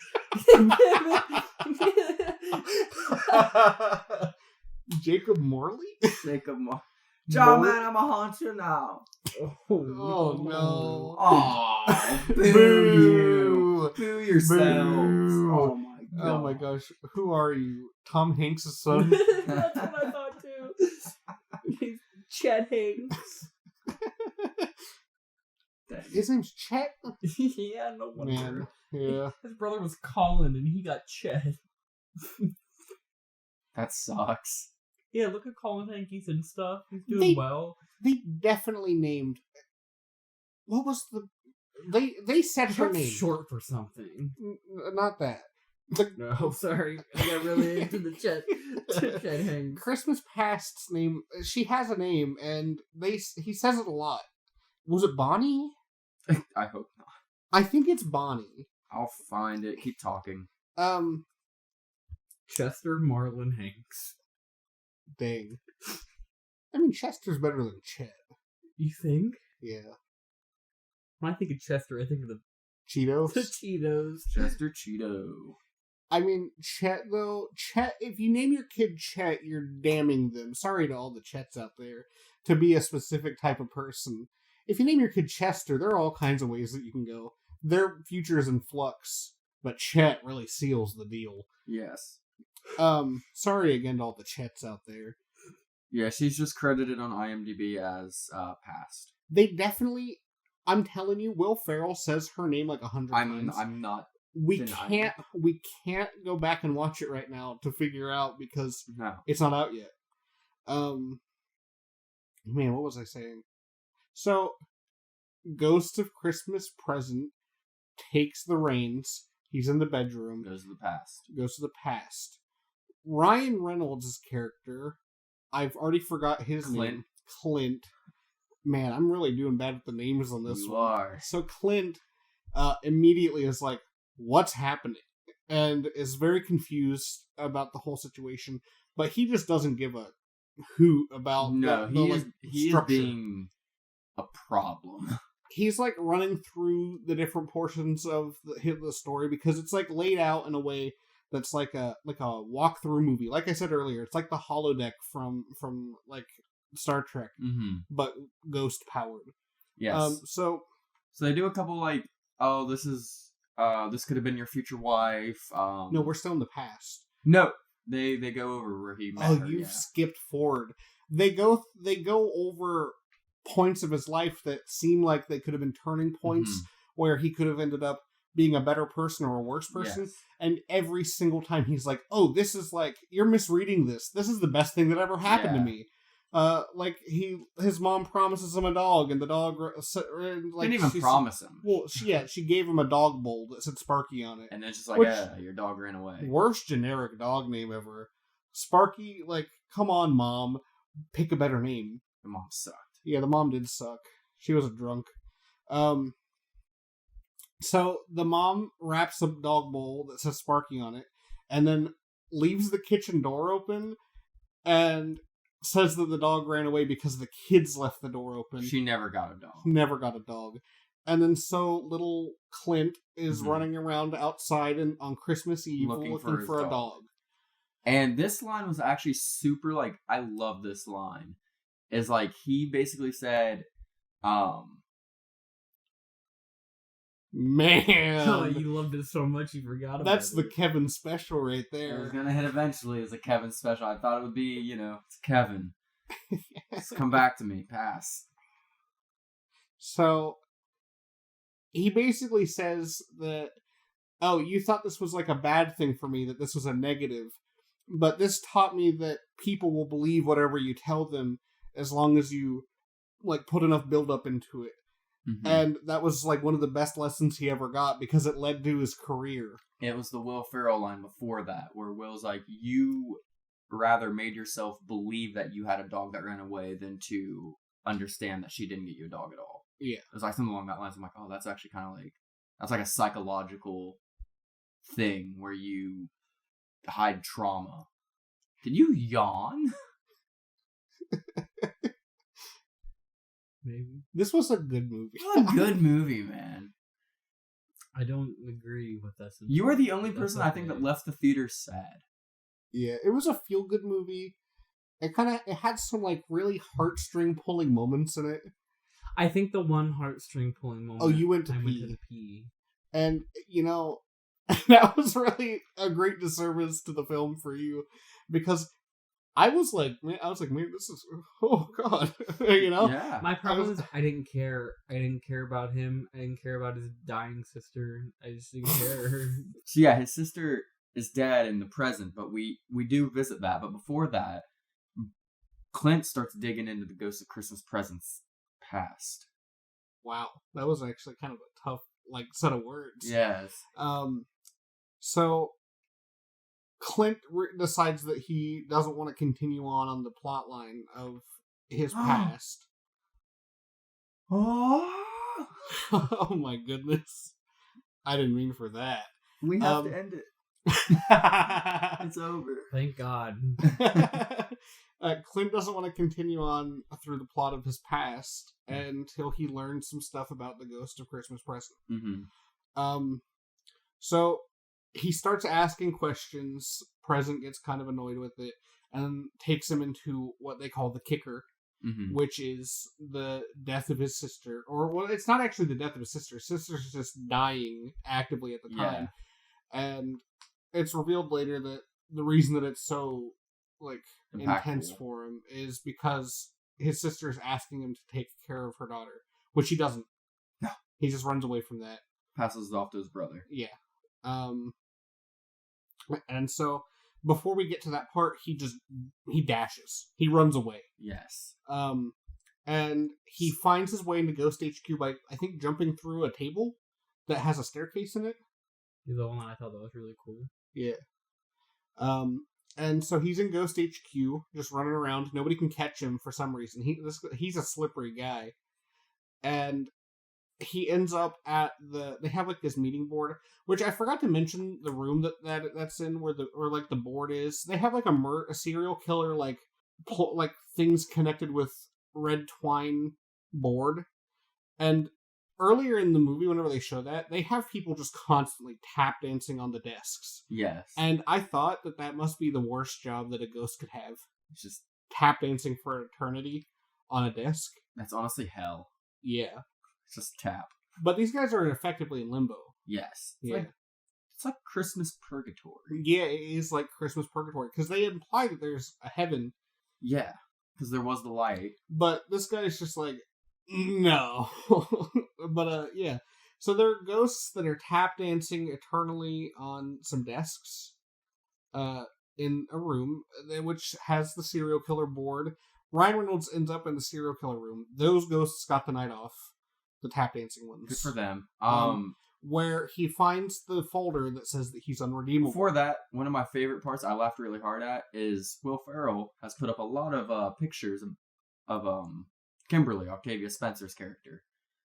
Jacob Morley? Jacob John, man, I'm a haunter now. Oh no! Oh, boo Boo! you. Boo yourselves. Boo. Oh my god. Oh my gosh! Who are you? Tom Hanks' son? That's what I thought too. Chet Hanks. His name's Chet. Yeah, no wonder. Man, yeah. His brother was Colin and he got Chet. That sucks. Yeah, look at Colin Hanks and stuff. He's doing They- well. They definitely named. What was they said her Chet's name. short for something. Not that. No, sorry. I got really into the Chet hangs. Christmas Past's name. She has a name, and he says it a lot. Was it Bonnie? I hope not. I think it's Bonnie. I'll find it. Keep talking. Chester Marlon Hanks. Dang. I mean, Chester's better than Chet. You think? Yeah. When I think of Chester, I think of the Cheetos? The Cheetos. Chester Cheeto. I mean, Chet, though. Chet, if you name your kid Chet, you're damning them. Sorry to all the Chets out there. To be a specific type of person. If you name your kid Chester, there are all kinds of ways that you can go. Their future is in flux. But Chet really seals the deal. Yes. Sorry again to all the Chets out there. Yeah, she's just credited on IMDb as past. They definitely... I'm telling you, Will Ferrell says her name like 100 times. I'm not. We can't go back and watch it right now to figure out because it's not out yet. Man, what was I saying? So, Ghost of Christmas Present takes the reins. He's in the bedroom. Goes to the past. Ryan Reynolds' character, I've already forgot his name. Clint. Man, I'm really doing bad with the names on this one. You are. So Clint immediately is like, what's happening? And is very confused about the whole situation. But he just doesn't give a hoot about he is being a problem. He's like running through the different portions of the story because it's like laid out in a way that's like a walkthrough movie. Like I said earlier, it's like the holodeck from like Star Trek, but ghost powered. Yes. So they do a couple like, this could have been your future wife. No, we're still in the past. No, they go over where he met her. You've skipped forward. They go over points of his life that seem like they could have been turning points where he could have ended up being a better person or a worse person. Yes. And every single time he's like, oh, this is like, you're misreading this. This is the best thing that ever happened to me. Like his mom promises him a dog, and the dog didn't even promise him. Well, she gave him a dog bowl that said Sparky on it, and then it's just like, your dog ran away. Worst generic dog name ever. Sparky, like, come on, mom, pick a better name. The mom sucked. Yeah, the mom did suck. She was a drunk. So the mom wraps a dog bowl that says Sparky on it, and then leaves the kitchen door open, and says that the dog ran away because the kids left the door open. She never got a dog. Never got a dog. And then so little Clint is running around outside on Christmas Eve looking for a dog. And this line was actually super, like, I love this line. Is like, he basically said, Man. Oh, you loved it so much you forgot about it. That's the Kevin special right there. It was going to hit eventually as a Kevin special. I thought it would be, it's Kevin. Just come back to me. Pass. So, he basically says that, oh, you thought this was like a bad thing for me, that this was a negative. But this taught me that people will believe whatever you tell them as long as you, like, put enough build-up into it. And that was, like, one of the best lessons he ever got because it led to his career. It was the Will Ferrell line before that, where Will's like, you rather made yourself believe that you had a dog that ran away than to understand that she didn't get you a dog at all. Yeah. It was like something along that lines. I'm like, oh, that's actually kind of like, that's like a psychological thing where you hide trauma. Did you yawn? Maybe. This was a good movie. It was a good movie, man. I don't agree with that. You are the only person I think that left the theater sad. Yeah, it was a feel-good movie. It had some, like, really heartstring pulling moments in it. I think the one heartstring pulling moment. Oh, you went to pee. And, that was really a great disservice to the film for you, because I was like, man, this is, oh god, Yeah. My problem is I didn't care. I didn't care about him. I didn't care about his dying sister. I just didn't care. So yeah, his sister is dead in the present, but we do visit that. But before that, Clint starts digging into the Ghost of Christmas Present's past. Wow, that was actually kind of a tough set of words. Yes. So Clint decides that he doesn't want to continue on the plot line of his past. Oh, Oh my goodness. I didn't mean for that. we have to end it. It's over. Thank God. Clint doesn't want to continue on through the plot of his past until he learns some stuff about the ghost of Christmas Present. Mm-hmm. So he starts asking questions. Present gets kind of annoyed with it and takes him into what they call the kicker, which is the death of his sister. Or, well, it's not actually the death of his sister. His sister's just dying actively at the time. Yeah. And it's revealed later that the reason that it's so intense for him is because his sister is asking him to take care of her daughter, which he doesn't. No. He just runs away from that. Passes it off to his brother. Yeah. And so before we get to that part, he dashes. He runs away. Yes. And he finds his way into Ghost HQ by, I think, jumping through a table that has a staircase in it. The one I thought that was really cool. Yeah. And so he's in Ghost HQ, just running around. Nobody can catch him for some reason. He's a slippery guy. And he ends up at they have this meeting board, which I forgot to mention the room that's in where the board is. They have a serial killer things connected with red twine board. And earlier in the movie, whenever they show that, they have people just constantly tap dancing on the desks. Yes. And I thought that must be the worst job that a ghost could have. It's just tap dancing for eternity on a desk. That's honestly hell. Yeah. It's just tap. But these guys are effectively in limbo. Yes. It's like Christmas purgatory. Yeah, it is like Christmas purgatory. Because they imply that there's a heaven. Yeah. Because there was the light. But this guy's just like, no. But, yeah. So there are ghosts that are tap dancing eternally on some desks. In a room, which has the serial killer board. Ryan Reynolds ends up in the serial killer room. Those ghosts got the night off. The tap dancing ones. Good for them. Where he finds the folder that says that he's unredeemable. Before that, one of my favorite parts I laughed really hard at is Will Ferrell has put up a lot of pictures of Kimberly, Octavia Spencer's character.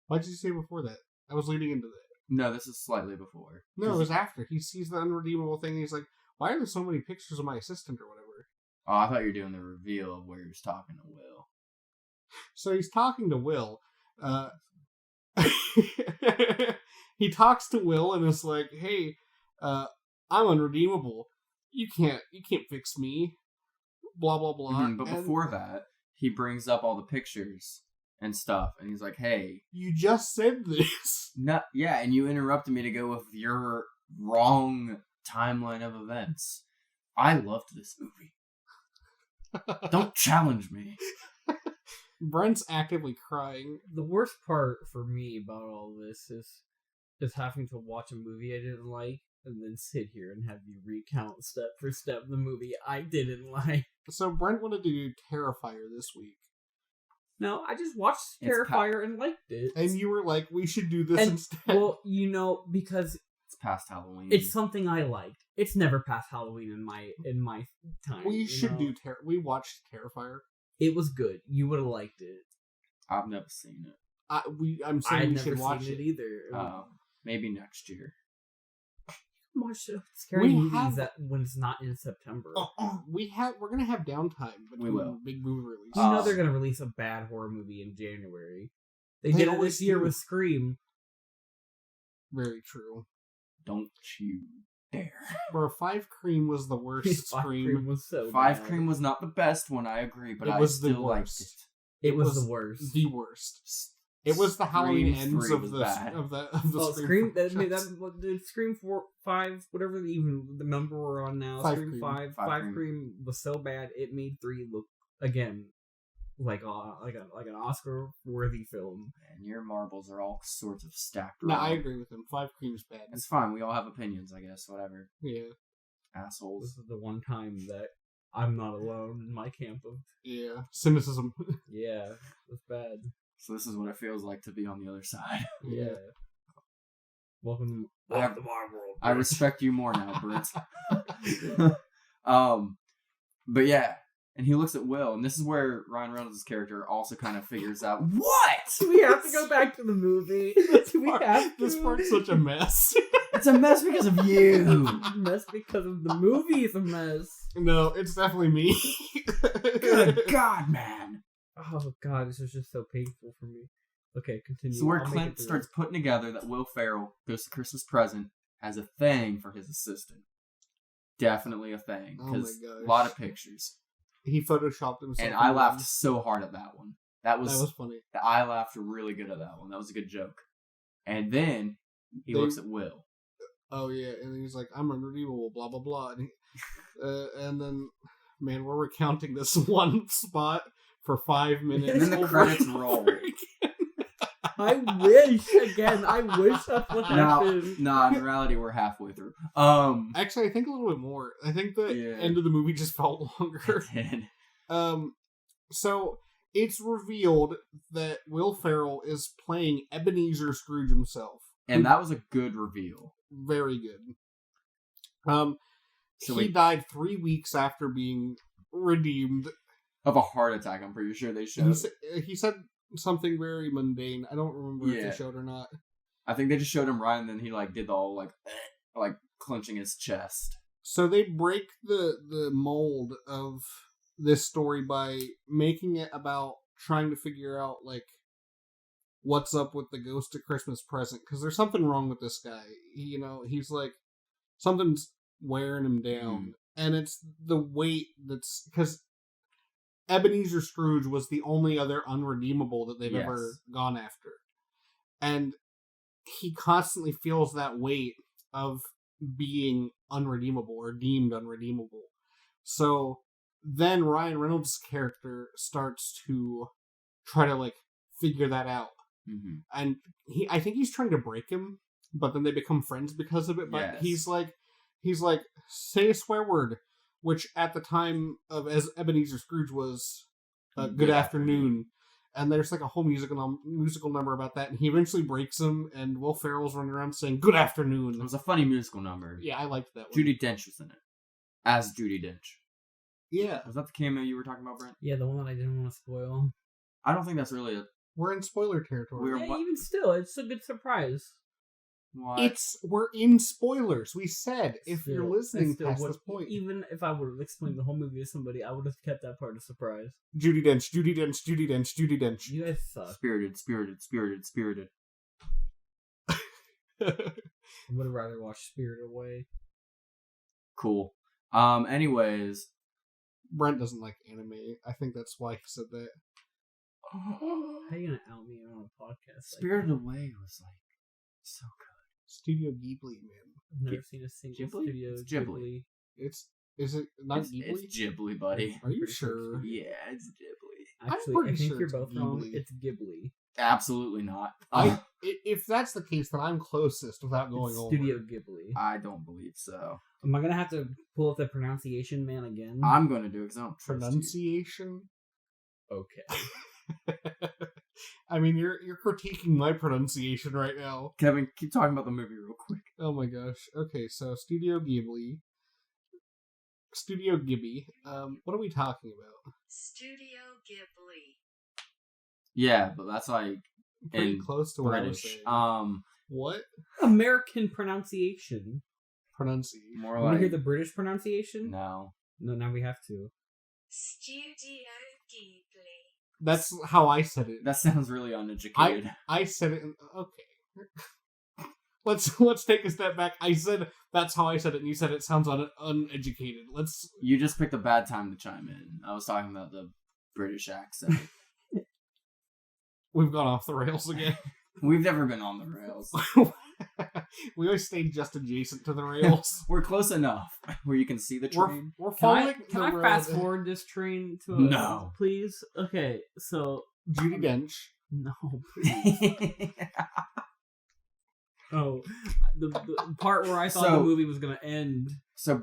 Why did you say before that? I was leading into that. No, this is slightly before. No, it was after. He sees the unredeemable thing and he's like, why are there so many pictures of my assistant or whatever? Oh, I thought you were doing the reveal of where he was talking to Will. So he's talking to Will. He talks to Will and is like, hey, I'm unredeemable. You can't fix me. Blah, blah, blah. Mm-hmm, but before that, he brings up all the pictures and stuff, and he's like, hey. You just said this. Yeah, and you interrupted me to go with your wrong timeline of events. I loved this movie. Don't challenge me. Brent's actively crying. The worst part for me about all this is having to watch a movie I didn't like and then sit here and have you recount step for step the movie I didn't like. So Brent wanted to do Terrifier this week. No, I just watched Terrifier and liked it. And you were like, we should do this instead. Well, because it's past Halloween. It's something I liked. It's never past Halloween in my time. We should do we watched Terrifier. It was good. You would have liked it. I've never seen it. I'm saying we should watch it either. Maybe next year. Watch scary movies when it's not in September. We're gonna have downtime between big movie releases. You know they're gonna release a bad horror movie in January. They did it this year with Scream. Very true. Don't you dare. Bro, 5 Cream was the worst Scream. 5 Cream was so 5 bad. Cream was not the best one, I agree, but it was I still liked it. It was the worst. The worst. It was the Halloween ends of the Scream. The Scream 4, 5, whatever even the number we're on now. Scream 5 Cream was so bad it made 3 look again like an Oscar worthy film. And your marbles are all sorts of stacked. No, I agree with him. 5 Cream's bad. It's fine. We all have opinions, I guess. Whatever. Yeah. Assholes. This is the one time that I'm not alone in my camp of cynicism. Yeah, it's bad. So this is what it feels like to be on the other side. Yeah. Welcome I have- to my world. I respect you more now, Brent. But yeah, and he looks at Will, and this is where Ryan Reynolds' character also kind of figures out, what? We have to go back to the movie. This part's such a mess. It's a mess because of you. Mess because of the movie is a mess. No, it's definitely me. Good God, man. Oh god, this is just so painful for me. Okay, continue. So where I'll make Clint it through. starts putting together that Will Ferrell goes to Christmas present as a thing for his assistant. Definitely a thing. Oh my Because gosh. a lot of pictures. He photoshopped himself. And I in laughed one. so hard at that one. That was funny. I laughed really good at that one. That was a good joke. And then he looks at Will. Oh yeah, and he's like, "I'm unredeemable," blah blah blah, and then, man, we're recounting this one spot for 5 minutes. And then the over credits and roll. over again. I wish that's what happened. Nah, in reality, we're halfway through. Actually, I think a little bit more. I think the Yeah. end of the movie just felt longer. So it's revealed that Will Ferrell is playing Ebenezer Scrooge himself. And that was a good reveal. Very good. So he died 3 weeks after being redeemed. Of a heart attack, I'm pretty sure they showed. He said something very mundane. I don't remember if Yeah. they showed or not. I think they just showed him right, and then he did the all like clenching his chest. So they break the mold of this story by making it about trying to figure out what's up with the ghost of Christmas present, because there's something wrong with this guy. He's like, something's wearing him down, and it's the weight that's because Ebenezer Scrooge was the only other unredeemable that they've ever gone after, and he constantly feels that weight of being unredeemable or deemed unredeemable. So then Ryan Reynolds' character starts to try to figure that out. Mm-hmm. And I think he's trying to break him, but then they become friends because of it. But he's like, say a swear word, which at the time of as Ebenezer Scrooge was good afternoon. And there's a whole musical number about that, and he eventually breaks him, and Will Ferrell's running around saying "Good afternoon." It was a funny musical number. Yeah, I liked that one. Judi Dench was in it as Judi Dench. Yeah, Was that the cameo you were talking about, Brent? Yeah, the one that I didn't want to spoil. I don't think that's really a. we're in spoiler territory. Yeah, even still, it's a good surprise. What? We're in spoilers. We said if Still, you're listening still past would- this point. Even if I would have explained the whole movie to somebody, I would have kept that part a surprise. Judi Dench, Judi Dench, Judi Dench, Judi Dench. You guys suck. Spirited. I would have rather watched Spirited Away. Cool. Anyways. Brent doesn't like anime. I think that's why he said that. How are you gonna out me on a podcast? Spirited Away was so good. Studio Ghibli, man. I've never seen a single Ghibli? studio It's Ghibli. Is it not It's, Ghibli? it's Ghibli, buddy. Are you Pretty sure sure? Yeah, it's Ghibli. Actually, pretty I think sure you're it's both wrong. Ghibli. It's Ghibli. Absolutely not. If that's the case, then I'm closest without going It's over. Studio Ghibli. I don't believe so. Am I gonna have to pull up the pronunciation, man, again? I'm gonna do it because I don't trust you. Pronunciation. Okay. I mean, you're critiquing my pronunciation right now. Kevin, keep talking about the movie real quick. Oh my gosh. Okay, so Studio Ghibli. What are we talking about? Studio Ghibli. Yeah, but that's Pretty in close to what I was British. saying. What American pronunciation. pronunciation? More Want to like hear the British pronunciation? no. No, now we have to. Studio Ghibli. That's how I said it. That sounds really uneducated. I said it. Okay. Let's take a step back. I said that's how I said it, and you said it sounds uneducated. You just picked a bad time to chime in. I was talking about the British accent. We've gone off the rails again. We've never been on the rails. We always stayed just adjacent to the rails. We're close enough where you can see the train. We're Can I, following can the I road. fast forward this train to a... No. Please? Okay, so... Judi Dench. No, please. Oh, the part where I thought So- the movie was going to end. So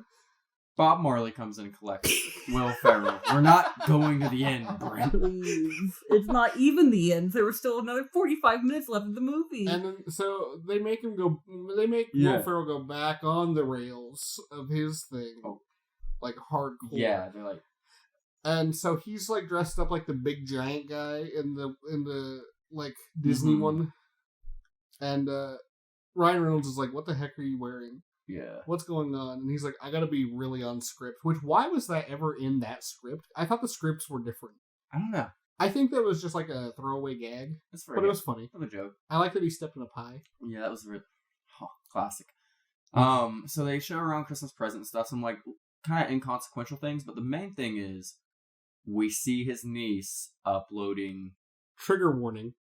Bob Marley comes in and collects Will Ferrell. We're not going to the end, Brent. Please. It's not even the end. There was still another 45 minutes left of the movie. And then, so they make him go. They make Will Ferrell go back on the rails of his thing, like hardcore. Yeah, they're like. And so he's like dressed up like the big giant guy in the like Disney one, and Ryan Reynolds is like, "What the heck are you wearing? Yeah, what's going on?" And he's like, "I gotta be really on script." Which, why was that ever in that script? I thought the scripts were different. I don't know. I think that was just like a throwaway gag, but it was funny. What a joke. I like that he stepped in a pie. Yeah, that was really classic. So they show around Christmas present and stuff, some like kind of inconsequential things, but the main thing is we see his niece uploading. Trigger warning.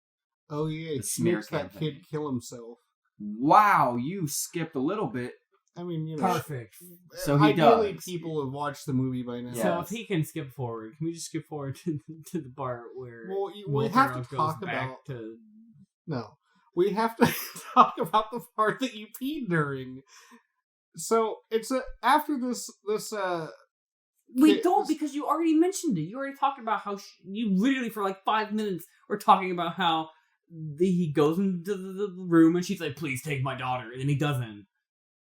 Oh yeah, The she smear makes that campaign. kid kill himself. Wow, you skipped a little bit. I mean, you know, Perfect. So he ideally, does. people have watched the movie by now. Yeah. So if he can skip forward, can we just skip forward to the part where we Will have Ferrell to talk goes back about. to... No, we have to talk about the part that you peed during. So it's after this. We Okay, don't, because you already mentioned it. You already talked about how you literally for like 5 minutes were talking about how he goes into the room and she's like, "Please take my daughter," and then he doesn't.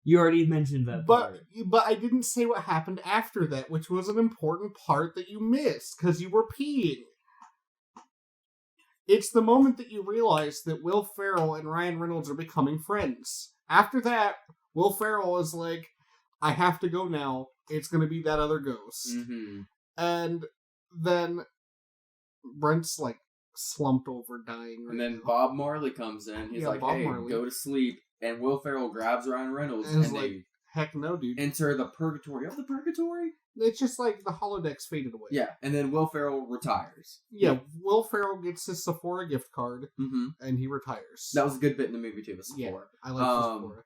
You already mentioned that part. But I didn't say what happened after that, which was an important part that you missed because you were peeing. It's the moment that you realize that Will Ferrell and Ryan Reynolds are becoming friends. After that, Will Ferrell is like, "I have to go now. It's going to be that other ghost." Mm-hmm. And then Brent's like slumped over dying. Right And then now. Bob Marley comes in. He's Yeah, like, Bob "Hey, Marley. go to sleep." And Will Ferrell grabs Ryan Reynolds And and is they like, "Heck no, dude." enter the purgatory of the purgatory. It's just like the holodecks faded away. Yeah, and then Will Ferrell retires. Yeah, Will Ferrell gets his Sephora gift card, Mm-hmm. and he retires. That was a good bit in the movie too. With Yeah, Sephora. I like Sephora.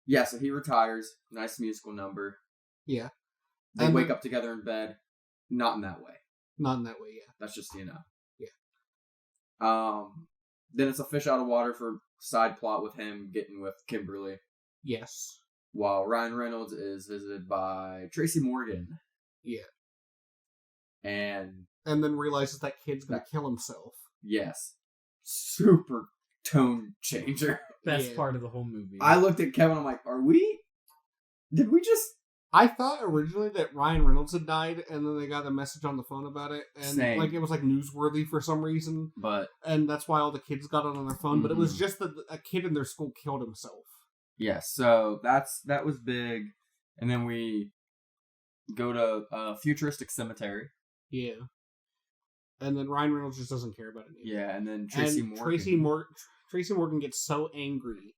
Yeah, so he retires. Nice musical number. Yeah. They And wake then- up together in bed. Not in that way. Not in that way, yeah. That's just, you know. Yeah. Then it's a fish out of water for side plot with him getting with Kimberly. Yes. While Ryan Reynolds is visited by Tracy Morgan. Yeah. And And then realizes that kid's gonna kill himself. yes. Super tone changer. Best Yeah. part of the whole movie. I looked at Kevin, I'm like, did we just... I thought originally that Ryan Reynolds had died, and then they got a message on the phone about it, and Same. like it was like newsworthy for some reason, But, and that's why all the kids got it on their phone. But it was Mhm. just that a kid in their school killed himself. yeah, so that was big. And then we go to a futuristic cemetery. Yeah. And then Ryan Reynolds just doesn't care about it anymore. Yeah, and then Tracy And Morgan. Tracy Morgan gets so angry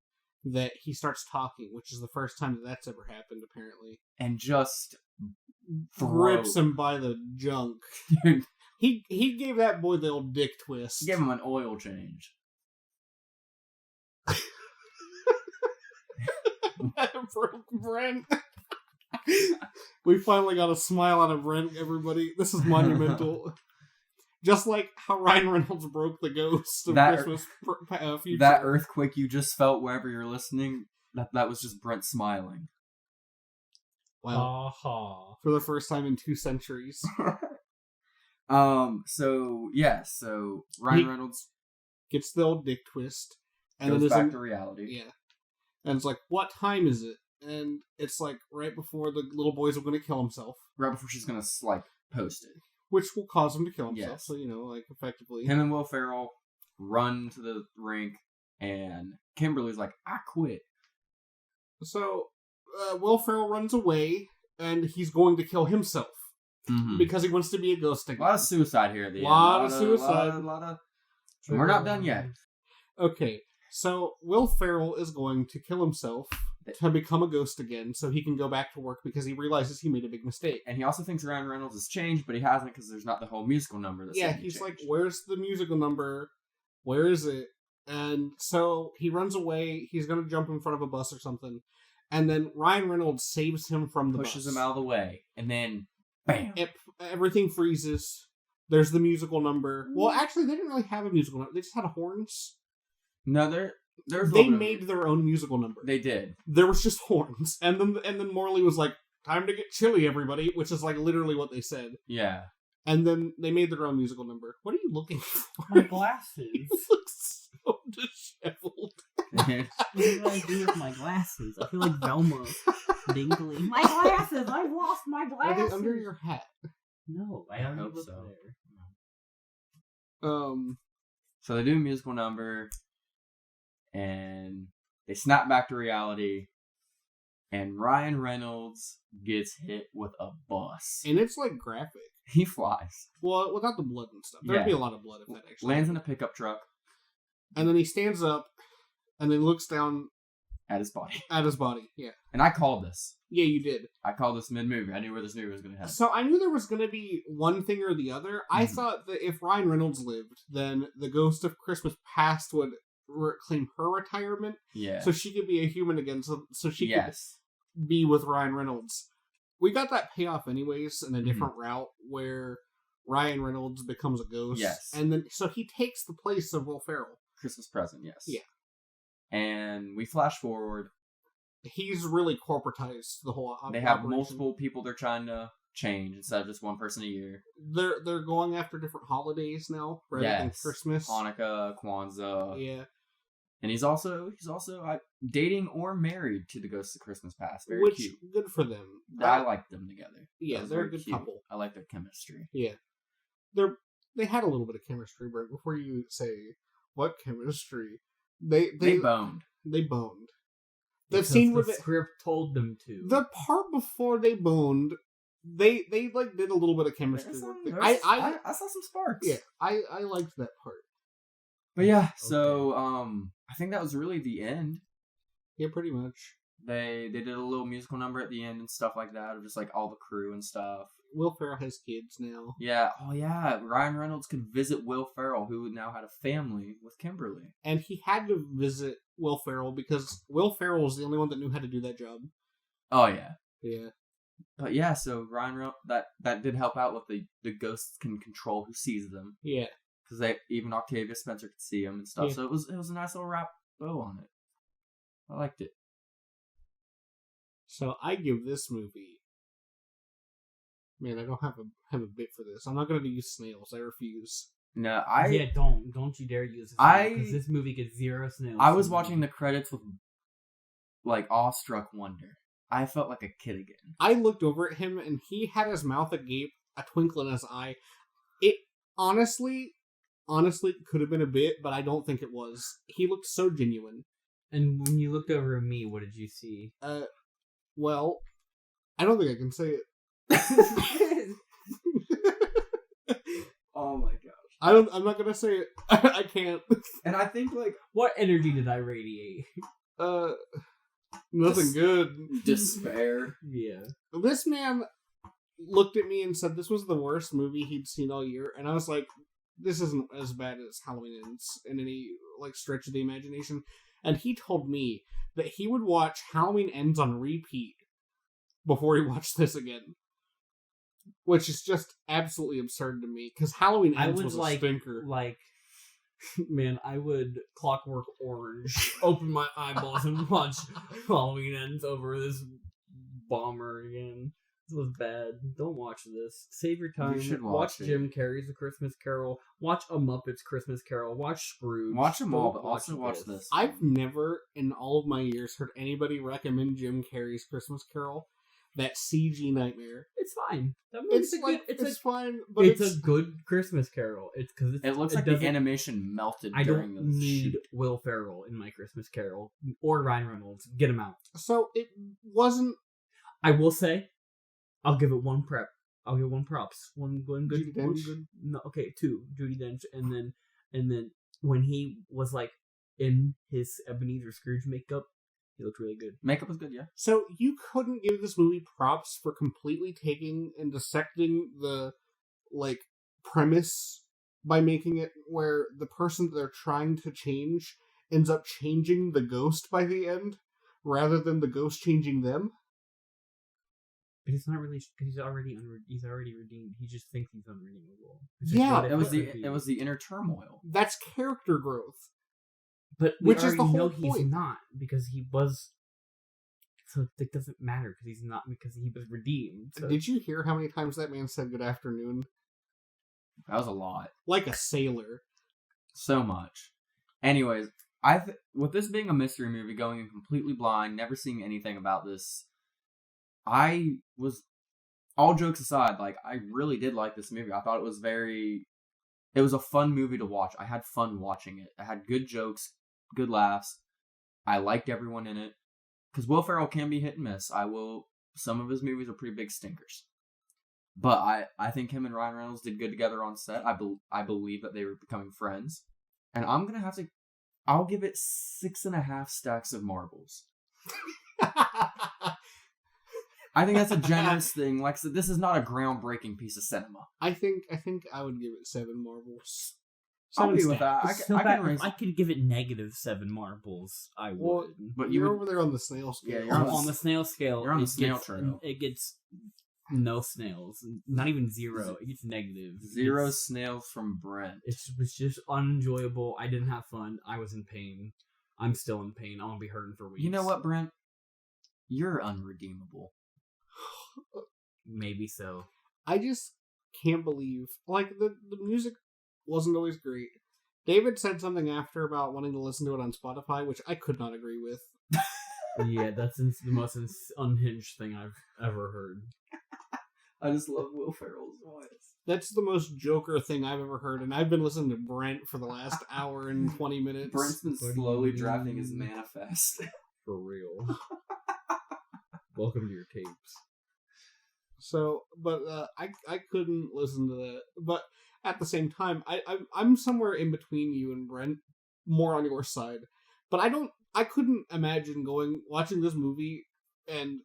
that he starts talking, which is the first time that's ever happened, apparently. And just Grips him by the junk. Dude, He gave that boy the old dick twist. give him an oil change. That broke Brent. We finally got a smile out of Brent, everybody. This is monumental. Just like how Ryan Reynolds broke the ghost of That- Christmas future. That earthquake you just felt wherever you're listening, that was just Brent smiling. Wow. Aha. For the first time in 2 centuries. So Ryan He- Reynolds Gets the old dick twist. And goes then back there's to reality. yeah. And it's like, what time is it? And it's like right before the little boys are going to kill himself. Right before she's gonna post it. Which will cause him to kill himself. Yes. So, like, effectively. Him and Will Ferrell run to the rink, and Kimberly's like, "I quit." So, Will Ferrell runs away, and he's going to kill himself. Mm-hmm. Because he wants to be a ghost A again. lot of suicide here at the end. Lot of suicide. Lot of... We're not done yet. Okay, so Will Ferrell is going to kill himself to become a ghost again so he can go back to work because he realizes he made a big mistake. And he also thinks Ryan Reynolds has changed, but he hasn't because there's not the whole musical number that's Yeah, saying he he's like, changed. where's the musical number? Where is it? And so he runs away. He's going to jump in front of a bus or something. And then Ryan Reynolds saves him from the pushes bus. him out of the way, and then bam. Everything freezes. There's the musical number. Well, actually, they didn't really have a musical number. They just had horns. No, there's They made their own musical number. They did. There was just horns, and then Morley was like, time to get chilly, everybody, which is like literally what they said. Yeah. And then they made their own musical number. What are you looking for? My glasses. You look so disheveled. What did I do with my glasses? I feel like Velma. Dingley. My glasses! I've lost my Are glasses! they under your hat? No, I I already hope looked so. there. So they do a musical number, and they snap back to reality, and Ryan Reynolds gets hit with a bus. And it's like graphic. He flies. Well, without the blood and stuff. There'd Yeah. be a lot of blood if that actually Lands in a pickup truck And then he stands up and then looks down at his body. at his body. Yeah. And I called this. Yeah, you did. I called this mid-movie. I knew where this movie was going to head. So I knew there was going to be one thing or the other. I thought that if Ryan Reynolds lived, then the ghost of Christmas Past would claim her retirement, Yeah. so she could be a human again, so she Yes. could be with Ryan Reynolds. We got that payoff anyways in a Mm-hmm. different route where Ryan Reynolds becomes a ghost. Yes. And then so he takes the place of Will Ferrell. Christmas present, yes. Yeah. And we flash forward. He's really corporatized the whole They have operation. multiple people they're trying to change instead of just one person a year. They're going after different holidays now rather than Yes. Christmas. Hanukkah, Kwanzaa. Yeah. And he's also dating or married to the Ghost of Christmas Past. Very Which cute. good for them. I like them together. Yeah, That was they're a very good cute. couple. I like their chemistry. Yeah. They had a little bit of chemistry, Brent, before you say what chemistry. They boned. They boned. The Because scene the where script told them to. the part before they boned, they like did a little bit of chemistry work. I I saw some sparks. yeah, I liked that part. But yeah, so I think that was really the end. Yeah, pretty much. They did a little musical number at the end and stuff like that, of just like all the crew and stuff. Will Ferrell has kids now. Yeah. Oh yeah. Ryan Reynolds could visit Will Ferrell, who now had a family with Kimberly. And he had to visit Will Ferrell because Will Ferrell was the only one that knew how to do that job. Oh yeah. Yeah. But yeah, so Ryan Reynolds, that did help out with the ghosts can control who sees them, Yeah. because even Octavia Spencer could see them and stuff. Yeah. So it was a nice little wrap bow on it. I liked it. So I give this movie. Man, I don't have a bit for this. I'm not going to use snails. I refuse. No, yeah, don't you dare use this because this movie gets 0 snails. I was watching the credits with like awestruck wonder. I felt like a kid again. I looked over at him and he had his mouth agape, a twinkle in his eye. It honestly could have been a bit, but I don't think it was. He looked so genuine. And when you looked over at me, what did you see? Well, I don't think I can say it. Oh my gosh. I'm not gonna say it. I can't. And I think like What energy did I radiate? Nothing good. despair. Yeah. This man looked at me and said this was the worst movie he'd seen all year, and I was like, this isn't as bad as Halloween Ends in any like stretch of the imagination. And he told me that he would watch Halloween Ends on repeat before he watched this again. Which is just absolutely absurd to me, because Halloween Ends was a stinker. Man, I would Clockwork Orange, open my eyeballs and watch Halloween Ends over this bomber again. This was bad. Don't watch this. Save your time. You should watch it. Jim Carrey's A Christmas Carol. Watch A Muppet's Christmas Carol. Watch Scrooge. Watch them all, Don't but also watch this. I've never, in all of my years, heard anybody recommend Jim Carrey's Christmas Carol. That CG nightmare. It's fine. That movie's It's fine, but it's a good Christmas Carol. It's because It looks like the animation melted I during don't the need shoot. Will Ferrell in my Christmas Carol or Ryan Reynolds. Get him out. So it wasn't. I will say, I'll give it one prep. I'll give one props. One good. Judi One Dench? good. No, okay, 2. Judi Dench, and then when he was like in his Ebenezer Scrooge makeup, he looked really good. Makeup was good, yeah. So you couldn't give this movie props for completely taking and dissecting the premise by making it where the person that they're trying to change ends up changing the ghost by the end, rather than the ghost changing them. But he's not really. He's already redeemed. He just thinks he's unredeemable. Yeah, It was the inner turmoil. That's character growth. But we Which is the already whole know he's point. not, because he was So it doesn't matter because he was redeemed. So. Did you hear how many times that man said good afternoon? That was a lot. Like a sailor. So much. Anyways, with this being a mystery movie, going in completely blind, never seeing anything about this, I was, all jokes aside, like, I really did like this movie. I thought it was a fun movie to watch. I had fun watching it. I had good jokes, good laughs. I liked everyone in it. Because Will Ferrell can be hit and miss. Some of his movies are pretty big stinkers. But I think him and Ryan Reynolds did good together on set. I believe that they were becoming friends. And I'll give it 6.5 stacks of marbles. I think that's a generous thing. Like I said, this is not a groundbreaking piece of cinema. I think I would give it 7 marbles. I'll 7 be with that. If I could give it -7 marbles, I would. Well, but you're over there on the snail scale. Yeah, you're on the snail scale. You're on the snail trail. It gets no snails, not even 0. It gets negative. 0 snails from Brent. It was just unenjoyable. I didn't have fun. I was in pain. I'm still in pain. I'm gonna be hurting for weeks. You know what, Brent? You're unredeemable. Maybe so. I just can't believe, like, the music wasn't always great. David said something after about wanting to listen to it on Spotify, which I could not agree with. Yeah, that's the most unhinged thing I've ever heard. I just love Will Ferrell's voice. That's the most Joker thing I've ever heard, and I've been listening to Brent for the last hour and 20 minutes. Brent's been slowly drafting his manifest. For real. Welcome to your tapes. So, but I couldn't listen to that. But at the same time, I'm somewhere in between you and Brent, more on your side. But I couldn't imagine watching this movie and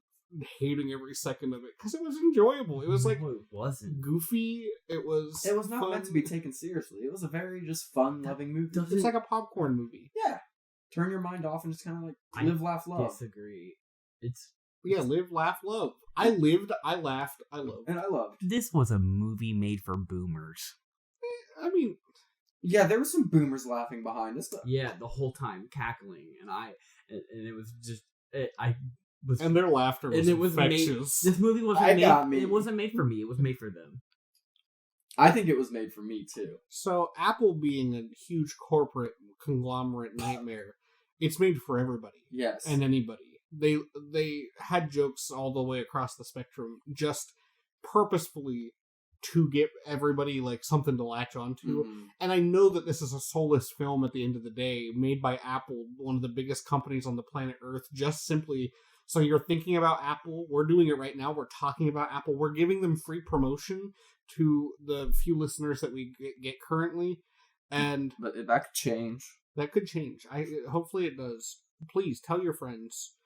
hating every second of it, because it was enjoyable. It was like, it wasn't goofy. It was not fun. meant to be taken seriously. It was a very just fun, loving movie. It's like a popcorn movie. Yeah. Turn your mind off and just kind of like live, laugh, love. Disagree. Live, laugh, love. I lived, I laughed, I loved. And I loved. This was a movie made for boomers. I mean, yeah, there were some boomers laughing behind us. But... Yeah, the whole time cackling, and it was just and their laughter was infectious. This movie wasn't made. It wasn't made for me. It was made for them. I think it was made for me too. So Apple being a huge corporate conglomerate nightmare, it's made for everybody. Yes, and anybody. They had jokes all the way across the spectrum, just purposefully to get everybody like something to latch onto. Mm-hmm. And I know that this is a soulless film at the end of the day, made by Apple, one of the biggest companies on the planet Earth, just simply so you're thinking about Apple. We're doing it right now. We're talking about Apple. We're giving them free promotion to the few listeners that we get currently. And but that could change. That could change. Hopefully it does. Please tell your friends.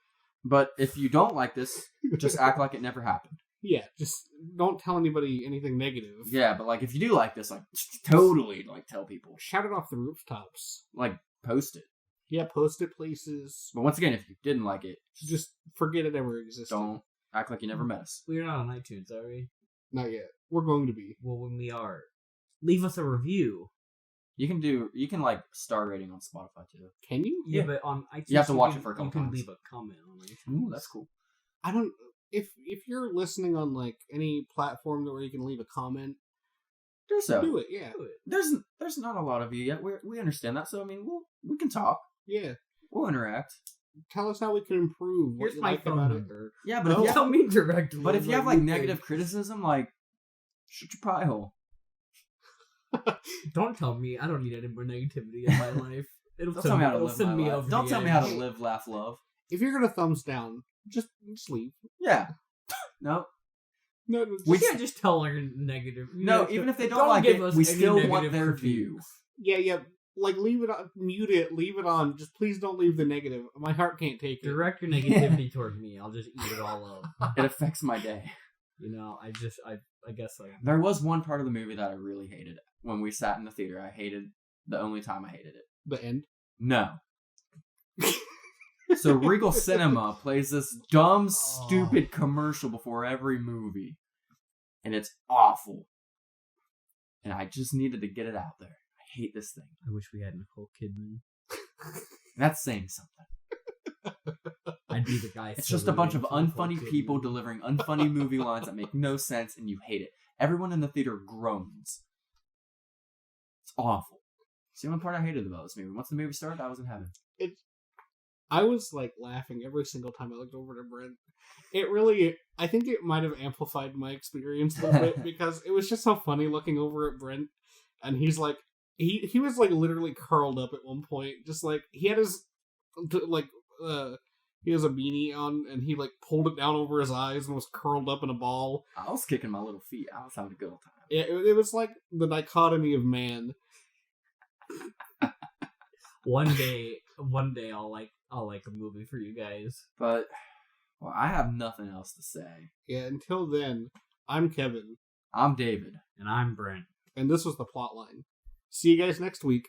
But if you don't like this, just act like it never happened. Yeah, just don't tell anybody anything negative. Yeah, but like if you do like this, like totally like tell people. Shout it off the rooftops. Like post it. Yeah, post it places. But once again, if you didn't like it, just forget it ever existed. Don't act like you never met us. We're not on iTunes, are we? Not yet. We're going to be. Well, when we are, leave us a review. You can like star rating on Spotify too. Can you? Yeah, but on iTunes you have to watch it for a couple times. You can leave a comment on iTunes. Ooh, that's cool. I don't. If you're listening on like any platform where you can leave a comment, do so. Do it. Yeah. Do it. There's not a lot of you yet. We understand that. So I mean, we can talk. Yeah. We'll interact. Tell us how we can improve. Here's what you my like phone about number. Yeah, but if you tell me directly. But if you have like negative criticism, like shut your pie hole. Don't tell me. I don't need any more negativity in my life. Don't tell me how to live my life. Don't tell me how to live, laugh, love. If you're gonna thumbs down, just leave. Yeah. No. No. We can't just tell our negative. No, even if they don't like it, we still want their view. Yeah. Like, leave it on, mute it, leave it on. Just please don't leave the negative. My heart can't take it. Direct your negativity toward me. I'll just eat it all up. It affects my day. You know, I guess like there was one part of the movie that I really hated. When we sat in the theater, I hated the only time I hated it. The end? No. So Regal Cinema plays this dumb, stupid commercial before every movie. And it's awful. And I just needed to get it out there. I hate this thing. I wish we had Nicole Kidman. That's saying something. I'd be the guy. It's just a bunch of celebrating unfunny kid people movie. delivering unfunny movie lines that make no sense, and you hate it. Everyone in the theater groans. It's awful. It's the only part I hated about this movie. Once the movie started, I was in heaven. I was like laughing every single time I looked over to Brent. It really, I think it might have amplified my experience a little bit because it was just so funny looking over at Brent, and he's like, he was like literally curled up at one point, just like he had his he has a beanie on, and he like pulled it down over his eyes and was curled up in a ball. I was kicking my little feet. I was having a good old time. It was like the dichotomy of man. One day I'll like a movie for you guys. But, well, I have nothing else to say. Yeah, until then, I'm Kevin. I'm David. And I'm Brent. And this was the plot line. See you guys next week.